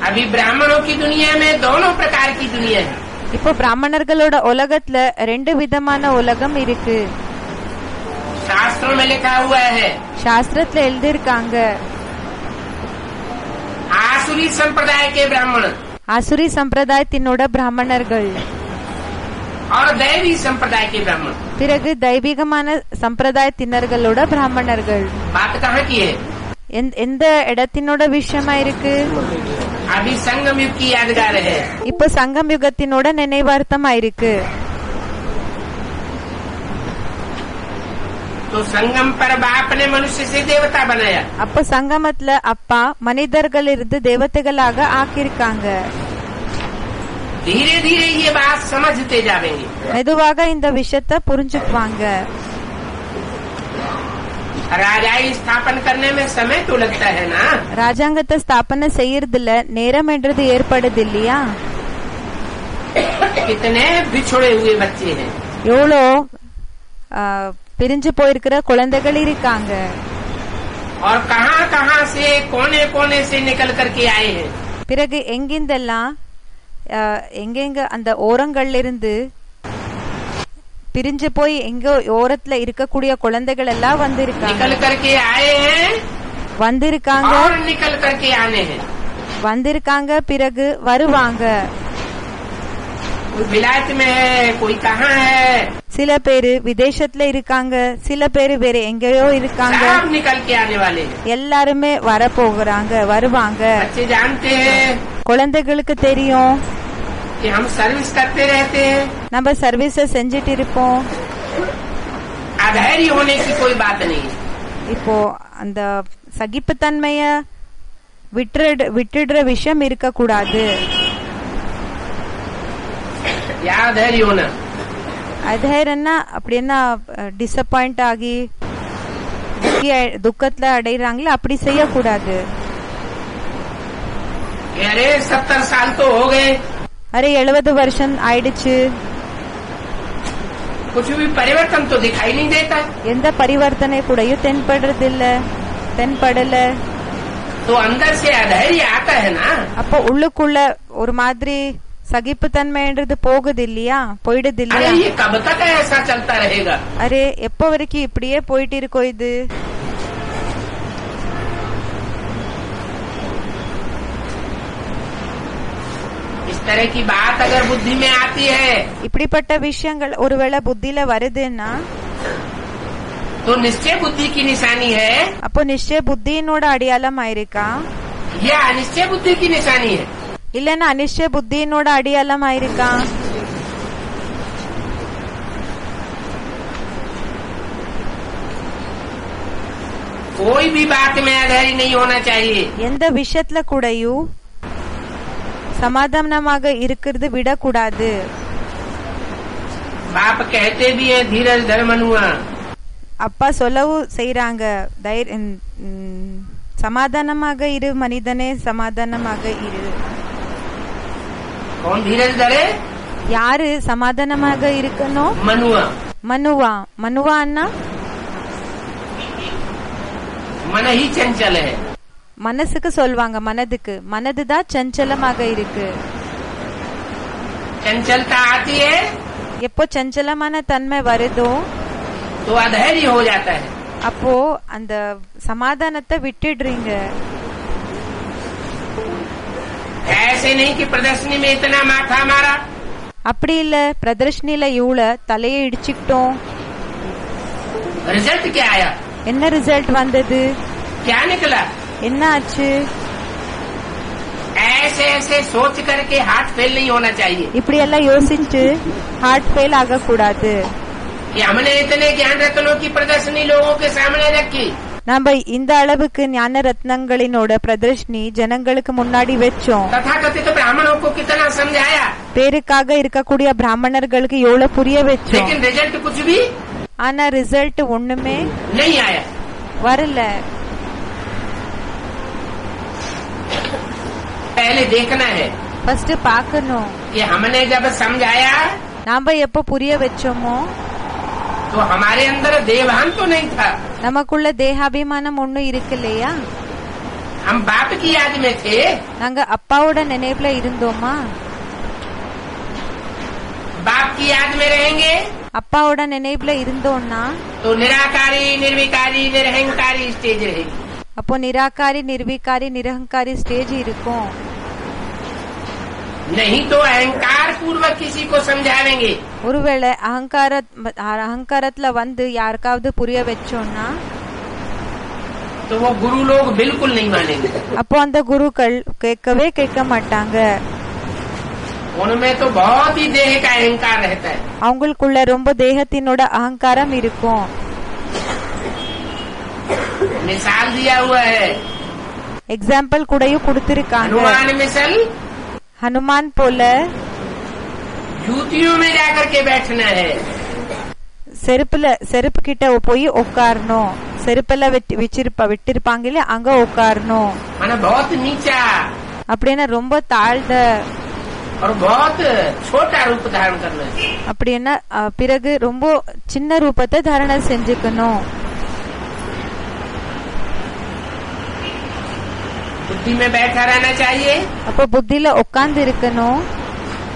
अभी ब्राह्मणों की दुनिया में दोनों प्रकार की दुनिया है. இப்போ பிராமணர்களோட உலகத்துல 2 விதமான உலகம் இருக்கு. शास्त्रों में लिखा हुआ है, சாஸ்திரத்துல எழுதியிருக்காங்க, आसुरी संप्रदाय के ब्राह्मण ஆசுரி சம்பிரதாயத்தினோட பிராமணர்கள், और दैवी संप्रदाय के ब्राह्मण. பிறகு தெய்வீகமான சம்பிரதாயத்தினர்களோட பிராமணர்கள். बात कहाँ की है? எந்த இடத்தினோட விஷயமா இருக்கு? अभी संगम युग की यादगार है. இப்ப சங்கம் யுகத்தினோட நினைவார்த்தமா இருக்கு. तो संगम पर बाप ने मनुष्य से देवता बनाया। அப்ப சங்கமத்துல அப்பா மனிதர்கள் இருந்து தேவதைகளாக ஆக்கியிருக்காங்க. धीरे धीरे ये बात समझते जाएंगे। மெதுவாக இந்த விஷயத்த புரிஞ்சுக்குவாங்க. राजाई स्थापन करने में समय तो लगता है ना। ராஜாங்கத்தை ஸ்தாபனை செய்யறதுல நேரம் என்றது ஏற்படுது இல்லையா? कितने बिछड़े हुए बच्चे हैं, எவ்வளோ பிரிஞ்சு போயிருக்கிற குழந்தைகள் இருக்காங்க. और कहाँ कहाँ से कोने कोने से निकल करके आए हैं। பிறகு எங்கிருந்தெல்லாம் எங்கெங்க அந்த ஓரங்கள்ல இருந்து பிரிஞ்சு போய் எங்க ஓரத்துல இருக்கக்கூடிய குழந்தைகள் எல்லாம் வந்திருக்காங்க. निकल करके आए हैं, வந்திருக்காங்க, और निकल करके आने हैं। வந்திருக்காங்க, பிறகு வருவாங்க. कोई विलायत में है, कोई कहाँ है। சில பேரு விதேசத்துல இருக்காங்க, சில பேரு வேற எங்கேயோ இருக்காங்க. सब निकल के आने वाले हैं। எல்லாருமே வர போகிறாங்க, வருவாங்க. बच्चे जानते हैं குழந்தைகளுக்கு தெரியும் कि हम सर्विस करते रहते हैं, நம்ம சர்வீஸ செஞ்சிட்டு இருப்போம். अधैर्य होने की कोई बात नहीं है। இப்போ அந்த சகிப்புத்தன்மைய விட்டுடுற விஷயம் இருக்க கூடாது. या अधैर्य होना, அதைரன்னா அப்படின்னா டிசப்பாயிண்ட் ஆகி துக்கத்துல அடைறாங்களே அப்படி செய்யக்கூடாது. अरे 70 साल तो हो गए, அரே 70 வருஷம் ஆயிடுச்சு, कुछ भी परिवर्तन तो दिखाई नहीं देता। எந்த பரிவர்த்தனை கூடயும் தென்படல. तो अंदर से अधैर्य आता है ना। அப்போ உள்ளுக்குள்ள ஒரு மாதிரி சகிப்புத்தன்மைன்றது போகுது இல்லையா, போயிடுது अरे இல்லையா? ये कब तक ऐसा चलता रहेगा। அரே எப்போ வரைக்கும் இப்படியே போயிட்டு இருக்கோ இது? इस तरह की बात अगर बुद्धि में आती है இப்படிப்பட்ட விஷயங்கள் ஒருவேளை புத்தியில வருதுன்னா तो निश्चय बुद्धि की निशानी है, அப்போ நிச்சய புத்தியினோட அடையாளம் ஆயிருக்கா, या अनिश्चय बुद्धि की निशानी है। இல்லன்னா அனிச்சய புத்தியினோட அடையாளம் ஆயிருக்கா? कोई भी बात में अधैर्य नहीं होना चाहिए। எந்த விஷயத்துல கூடயும் சமாதானமாக இருக்கிறது விடக்கூடாது. बाप कहते भी है धीरज धर मनुआ। அப்பா சொல்லவும் செய்யறாங்க, சமாதானமாக இரு மனிதனே, சமாதானமாக இரு. कौन धीरज धरे? யாரு சமாதானமாக இருக்கணும்? मनुआ। மனுவா. மனுவா அண்ணா मन ही चंचल है। மனசுக்கு சொல்வாங்க, மனதுதான் சஞ்சலமாக இருக்கு. चंचलता आती है எப்போ சஞ்சலமான தன்மை வருதோ तो अधैर्य हो जाता है। அப்போ அந்த சமாதானத்தை விட்டுடுறீங்க. ऐसे नहीं कि प्रदर्शनी में इतना माथा मारा, அப்படி இல்ல பிரதர்ஷனில இவ்வளவு தலையை இடிச்சுக்கிட்டோம், रिजल्ट क्या आया, என்ன ரிசல்ட் வந்தது, क्या निकला। என்ன ஆச்சு? ऐसे ऐसे सोच करके हार्ट फेल नहीं होना चाहिए இப்படி எல்லாம் யோசிச்சு ஹார்ட் ஃபெயில் ஆக கூடாது. कि हमने इतने ज्ञान रत्नों की प्रदर्शनी लोगों के सामने रखी। நாம இந்த அளவுக்கு ஞான ரத்னங்களினோட பிரதர்ஷனி ஜனங்களுக்கு முன்னாடி வச்சோம். तथाकथित ब्राह्मणों को कितना समझाया, பேருக்காக இருக்கக்கூடிய பிராமணர்களுக்கு எவ்வளவு புரிய வச்சோம். लेकिन रिजल्ट कुछ भी ஆனா ரிசல்ட் ஒண்ணுமே नहीं आया। வரல. पहले देखना है ஃபர்ஸ்ட் பாக்கணும், कि हमने जब समझाया நாம எப்ப புரிய வச்சோமோ तो हमारे अंदर देवान तो नहीं था। நமக்குள்ள தேகாபிமானம் ஒண்ணு இருக்கு இல்லையா? हम बाप की याद में थे, நாங்க அப்பாவோட நினைவுல இருந்தோமா? बाप की याद में रहेंगे அப்பாவோட நினைவுல இருந்தோம்னா तो निराकारी निर्विकारी निरहंकारी स्टेज रहेगी। அப்போ நிராகாரி நிர்விகாரி நிரகங்காரி ஸ்டேஜ் இருக்கும். नहीं तो अहंकार पूर्वक किसी को समझावेंगे ஒருவேளை அகங்காரத்துல வந்து யாருக்காவது புரிய வச்சோம்னா तो वो गुरु लोग बिल्कुल नहीं मानेंगे। அப்போ அந்த குருக்கள் கேட்கவே கேட்க மாட்டாங்க. उनमें तो बहुत ही देह का अहंकार रहता है। அவங்களுக்குள்ள ரொம்ப தேகத்தினோட அகங்காரம் இருக்கும். मिसाल दिया हुआ है। எக்ஸாம்பிள் கூடயும் கொடுத்திருக்காங்க. हनुमान मिसल ஹனுமான் போல जूतियों में जाकर के बैठना है। செருப்பு கிட்ட போய் உட்காரணும். செருப்பெல்லாம் விட்டிருப்பாங்க இல்ல, அங்க உட்காரணும். माना बहुत नीचा அப்படின்னா ரொம்ப தாழ்ந்த और बहुत छोटा रूप धारण करना है। அப்படின்னா பிறகு ரொம்ப சின்ன ரூபத்தை தாரணை செஞ்சுக்கணும். बुद्धि में बैठा रहना चाहिए। அப்ப புத்தியில உட்கார்ந்து இருக்கணும்.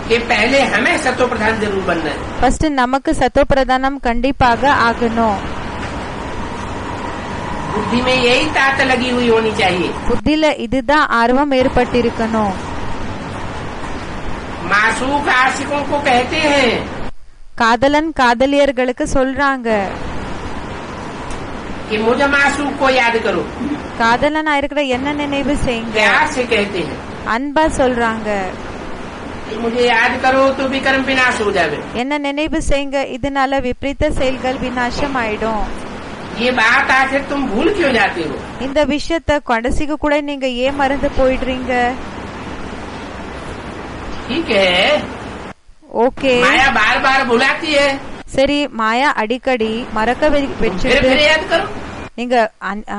कि पहले हमें सतो प्रधान जरूर बनना है। ஃபர்ஸ்ட் நமக்கு சத்தோ பிரதானம் கண்டிப்பாக ஆகணும். बुद्धि में यही तात लगी हुई होनी चाहिए। புத்தியில இதுதான் ஆர்வம் ஏற்பட்டிருக்கணும். मासूक आशिकों को कहते हैं காதலன் காதலியர்களுக்கு சொல்றாங்க, कि मुझे मासूक को याद करो। காதலனா இருக்கிற என்ன நினைவு செய்யுங்க. प्यार से कहते हैं அன்பா சொல்றாங்க, कि मुझे याद करो तो विक्रम विनाश हो जावे। என்ன நினைவு செய்யுங்க, இதனால விபரீத செயல்கள் விநாசம் ஆயிடும். ये बात आखिर तुम भूल क्यों जाते हो? இந்த விஷயத்த கடைசிக்கு கூட நீங்க ஏன் மறந்து போயிடுறீங்க? ठीक है, ஓகே, माया बार बार बुलाती है, சரி, மாயா அடிக்கடி மறக்க फिर வச்சுட்டு याद करो। நீங்க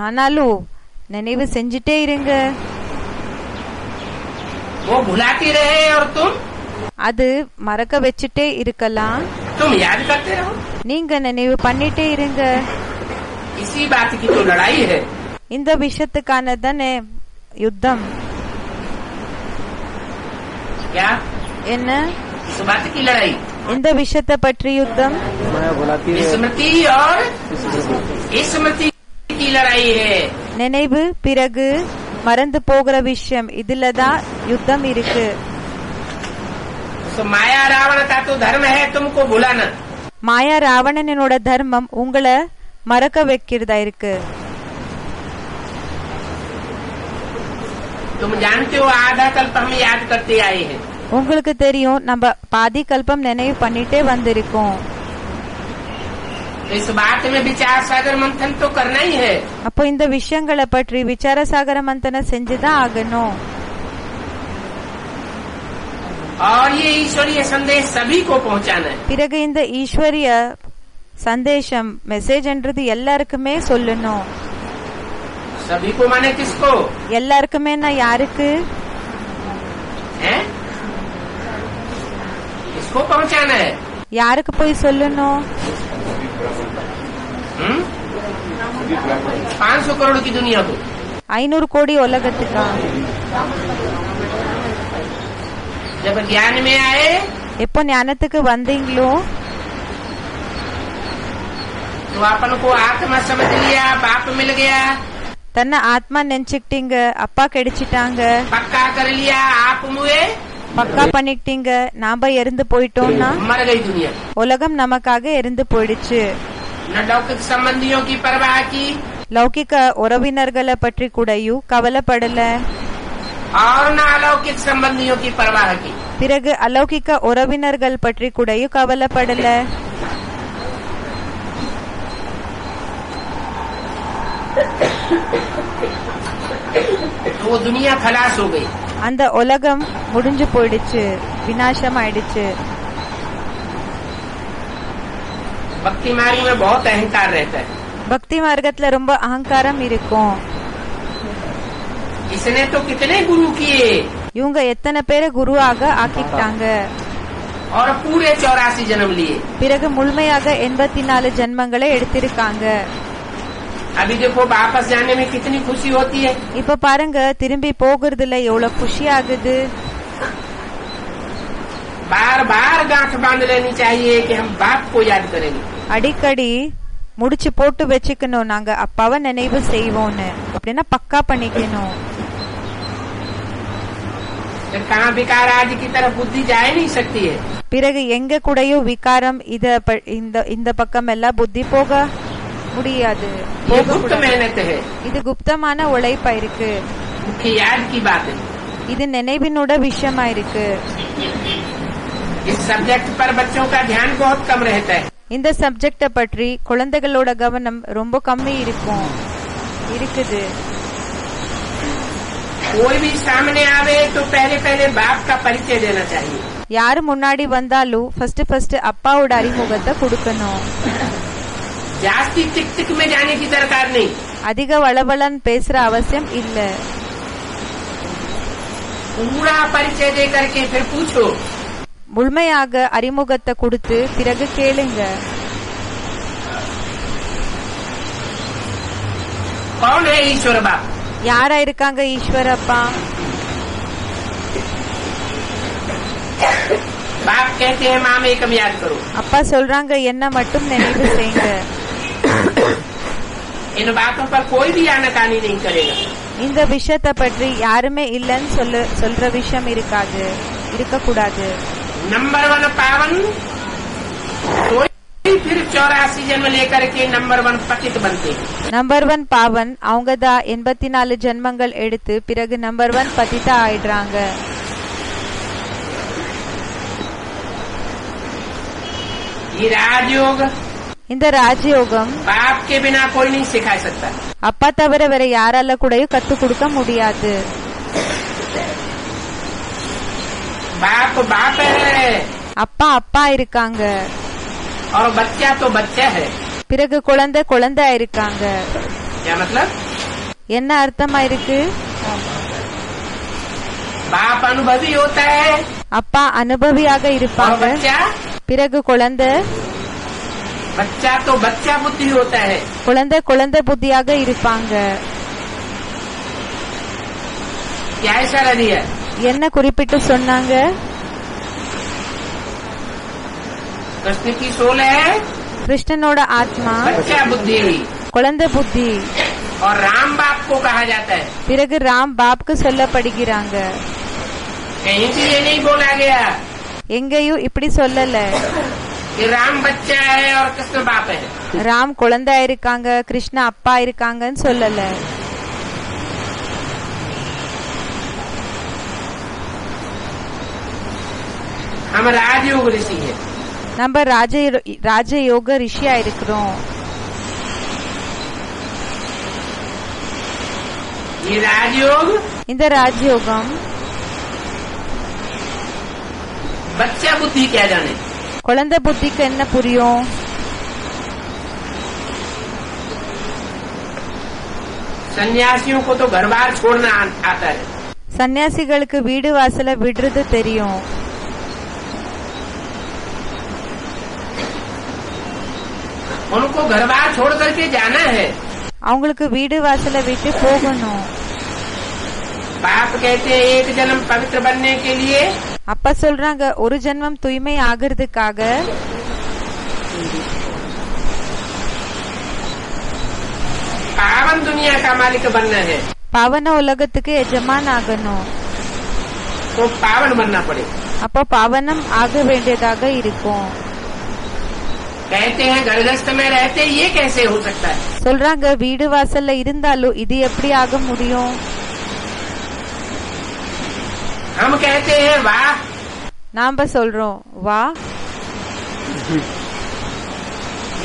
ஆனாலும் நினைவு செஞ்சுட்டே இருங்க. वो भुलाती रहे और அது மறக்க வச்சுட்டே இருக்கலாம், तुम याद करते रहो। நீங்க நினைவு பண்ணிட்டே இருங்க. इसी बात की तो लड़ाई है। இந்த விஷயத்துக்கான தானே யுத்தம். क्या? என்ன इस बात की लड़ाई, இந்த விஷயத்தை பற்றி யுத்தம்? स्मृति और स्मृति की लड़ाई है। நினைவு பிறகு மறந்து போகிற விஷயம், இதுலதான் யுத்தம் இருக்கு. तो माया रावण का तो धर्म है तुमको भुलाना। மாயா ராவணனோட தர்மம் உங்களை மறக்க வைக்கிறதா இருக்கு. तुम जानते हो आधा कल्प हम याद करते आए हैं। உங்களுக்கு தெரியும், நம்ம பாதி கல்பம் நினைவு பண்ணிட்டே வந்திருக்கோம். तो इस बात में विचार सागर मंथन तो करना ही है। அப்போ இந்த விஷயங்களை பற்றி விசார சாகர மந்தன செஞ்சுதான் ஆகணும். और ये ईश्वरीय संदेश सभी को पहुंचाना है। பிறகு இந்த ஈஸ்வரிய சந்தேஷம் மெசேஜ் என்றது எல்லாருக்குமே சொல்லணும். सभी को माने किसको? எல்லாருக்குமே நான் யாருக்கு? हैं? किसको पहुंचाना है? யாருக்கு போய் சொல்லணும்? 500 करोड़ की दुनिया को। 500 கோடி உலகத்துக்கா? जब ज्ञान में आए எப்போ ஞானத்துக்கு வந்தீங்களோ तो अपन को आत्मा समझ लिया, बाप मिल गया, தன்னை ஆத்மா நினைச்சுக்கிட்டீங்க, அப்பா கிடைச்சிட்டாங்க, पक्का कर लिया, आप मुए, பக்கா பண்ணிக்கிட்டீங்க, நாம இறந்து போயிட்டோம்னா मर गई दुनिया। உலகம் நமக்காக இறந்து போயிடுச்சு. न लौकिक संबंधियों की परवाह की லௌகிக உறவினர்களை பற்றி கூடயும் கவலைப்படல. और न अलौकिक संबंधियों की परवाह की। பிறகு அலௌகிக உறவினர்கள் பற்றி கூடயும் கவலைப்படல. तो वो दुनिया खलास हो गई। அந்த உலகம் முடிஞ்சு போயிடுச்சு, விநாசம் ஆயிடுச்சு. भक्ति मार्ग में बहुत अहंकार रहता है। பக்தி மார்க்கத்துல ரொம்ப அகங்காரம் இருக்கும். इसने तो कितने गुरु किए இவங்க எத்தனை பேரை குருவாக ஆக்கிட்டாங்க. और पूरे 84 जन्म लिए। பிறகு முழுமையாக 84 ஜென்மங்களை எடுத்திருக்காங்க. अभी देखो वापस जाने में कितनी खुशी होती है। இப்ப பாருங்க, திரும்பி போகிறதுல எவ்வளவு खुशी ஆகுது. बार बार गांठ बांध लेनी चाहिए कि हम बाप को याद करेंगे। அடிக்கடி முடிச்சு போட்டு வச்சுக்கணும், நாங்க அப்பாவை நினைவு செய்வோம்னு. அப்படின்னா பக்கா பண்ணிக்கணும். कहाँ विकार आदि की तरफ बुद्धि जा नहीं सकती है। பிறகு எங்க கூடயும் விகாரம் இந்த பக்கம் எல்லாம் புத்தி போக முடியாது. ये गुप्त मेहनत है, இது குப்தமான உழைப்பா இருக்கு. मुख्य याद की बात है। இது நினைவினோட விஷயமா இருக்கு. इस सब्जेक्ट पर बच्चों का ध्यान बहुत कम रहता है। இந்த சப்ஜெக்ட பற்றி குழந்தைகளோட கவனம் ரொம்ப கம்மி இருக்கும். இருக்குது. कोई भी सामने आवे तो पहले पहले बाप का परिचय देना चाहिए. யாரு முன்னாடி வந்தாலும் ஃபர்ஸ்ட் அப்பாவோட அறிமுகத்தை கொடுக்கணும். जास्ती टिक टिक में जाने की दरकार नहीं. அதிக வளவளன் பேசுற அவசியம் இல்ல. पूरा परिचय दे करके फिर पूछो. முழுமையாக அறிமுகத்தை கொடுத்து பிறகு கேளுங்க. कौन है ईश्वर बाप? யாரா இருக்காங்க ஈஸ்வர் அப்பா? बाप कहते हैं माम एकम याद करो. அப்பா சொல்றாங்க என்ன மட்டும் நினைவு செய்யுங்க. इन बातों पर कोई भी आनाकानी नहीं करेगा. இந்த விஷயத்தை பற்றி யாருமே இல்லன்னு சொல்ற விஷயம் இருக்கக்கூடாது. नंबर 1 पावन, तो फिर 84 जन्म लेकर के नंबर 1 पतित बनते. நம்பர் 1 பாவன் அவங்க தான் 84 ஜென்மங்கள் எடுத்து பிறகு நம்பர் 1 பதிதா ஆயிடுறாங்க. ये राजयोग, இந்த ராஜயோகம் बाप के बिना कोई नहीं सिखा सकता. அப்பா தவிர வேற யாரால கூடயும் கத்து கொடுக்க முடியாது. बाप बाप है அப்பா அப்பா இருக்காங்க. और बच्चा तो बच्चा है. பிறகு குழந்தை இருக்காங்க. क्या मतलब? என்ன அர்த்தமா இருக்கு? बाप अनुभवी होता है அப்பா அனுபவியாக और இருப்பாங்க. बच्चा பிறகு बच्चा तो बच्चा बुद्धि होता है. குழந்தை புத்தியாக இருப்பாங்க. क्या इशारा दिया? என்ன குறிப்பிட்டு சொன்னாங்க? कृष्ण की सोल है கிருஷ்ணனோட ஆத்மா बच्चा बुद्धि குழந்தை புத்தி. और राम बाप को कहा जाता है. பிறகு ராம் பாப்க்கு சொல்லப்படுகிறாங்க. कहीं भी ये नहीं बोला गया எங்கேயும் இப்படி சொல்லல. कि राम बच्चा है और कृष्ण बाप है. ராம் குழந்தை இருக்காங்க கிருஷ்ண அப்பா இருக்காங்கன்னு சொல்லல. हम राजयोग ऋषि है. நம்ம ராஜயோக ரிஷியா இருக்கிறோம். ये राजयोग இந்த ராஜயோகம் बच्चा बुद्धि क्या जाने. குழந்தை புத்திக்கு என்ன புரியும்? सन्यासियों को तो घर बार छोड़ना आता है. சன்னியாசிகளுக்கு வீடு வாசல விடுறது தெரியும். उनको घर बार छोड़ करके जाना है. அவங்களுக்கு வீடு வாசல விட்டு போகணும். बाप कहते हैं एक जन्म पवित्र बनने के लिए அப்பா சொல்றாங்க ஒரு ஜென்மம் தூய்மை ஆகிறதுக்காக पावन दुनिया का मालिक बनना है. பாவன உலகத்துக்கு எஜமான் ஆகணும். तो पावन बनना पड़े. அப்போ பாவனம் ஆக வேண்டியதாக இருக்கும். कहते हैं गृहस्थ में रहते ये कैसे हो सकता है. சொல்றாங்க வீடு வாசல்ல இருந்தாலும் இது எப்படி ஆக முடியும்? हम कहते हैं वाह. நாம சொல்றோம் வா.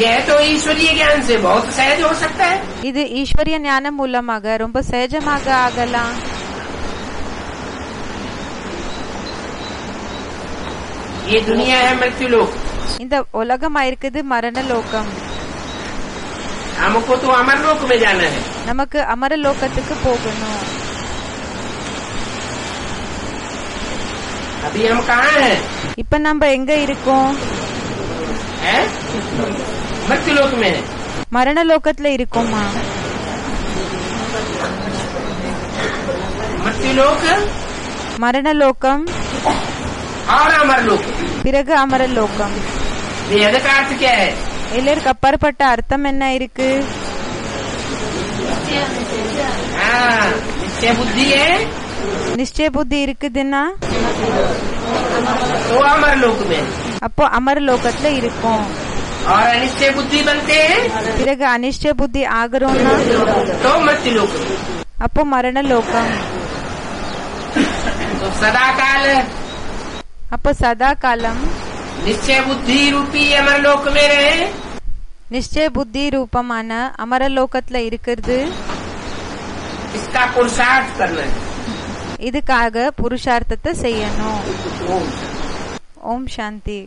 यह तो ईश्वरीय ज्ञान से बहुत सहज हो सकता है. இது ஈஸ்வரிய ஞானம் மூலமாக ரொம்ப சகஜமாக ஆகலாம். ये दुनिया है मृत्यु लोक. இந்த உலகமா இருக்குது மரண லோகம். हमको तो अमर लोक में जाना है. நமக்கு அமர லோகத்துக்கு போகணும். अभी हम कहाँ हैं? இப்ப நம்ம எங்க இருக்கோம்? हैं? मृत्यु लोक में है. மரண லோகத்துல இருக்கோமா? मृत्यु लोक மரண லோகம் और अमर लोक. பிறகு அமர லோகம். वेद का अर्थ क्या है? எல்லாருக்கு அப்பாற்பட்ட அர்த்தம் என்ன இருக்கு? हाँ, निश्चय बुद्धि है நிச்சய புத்தி இருக்குதுன்னா तो अमर लोक में. அப்போ அமர லோகத்துல இருக்கும். और अनिश्चय बुद्धि बनते हैं பிறகு அனிஷ்ட புத்தி ஆகிறோம்னா तो मृत्यु लोक. அப்போ மரண லோகம். तो सदा काल அப்போ சதா காலம் निश्चय बुद्धि रूपी अमर लोक में रहे. நிச்சய புத்தி ரூபமான அமர லோகத்துல இருக்கிறது इसका पुरुषार्थ करना है। இதுக்காக புருஷார்த்தத்தை செய்யணும். ओम शांति। ஓம் சாந்தி.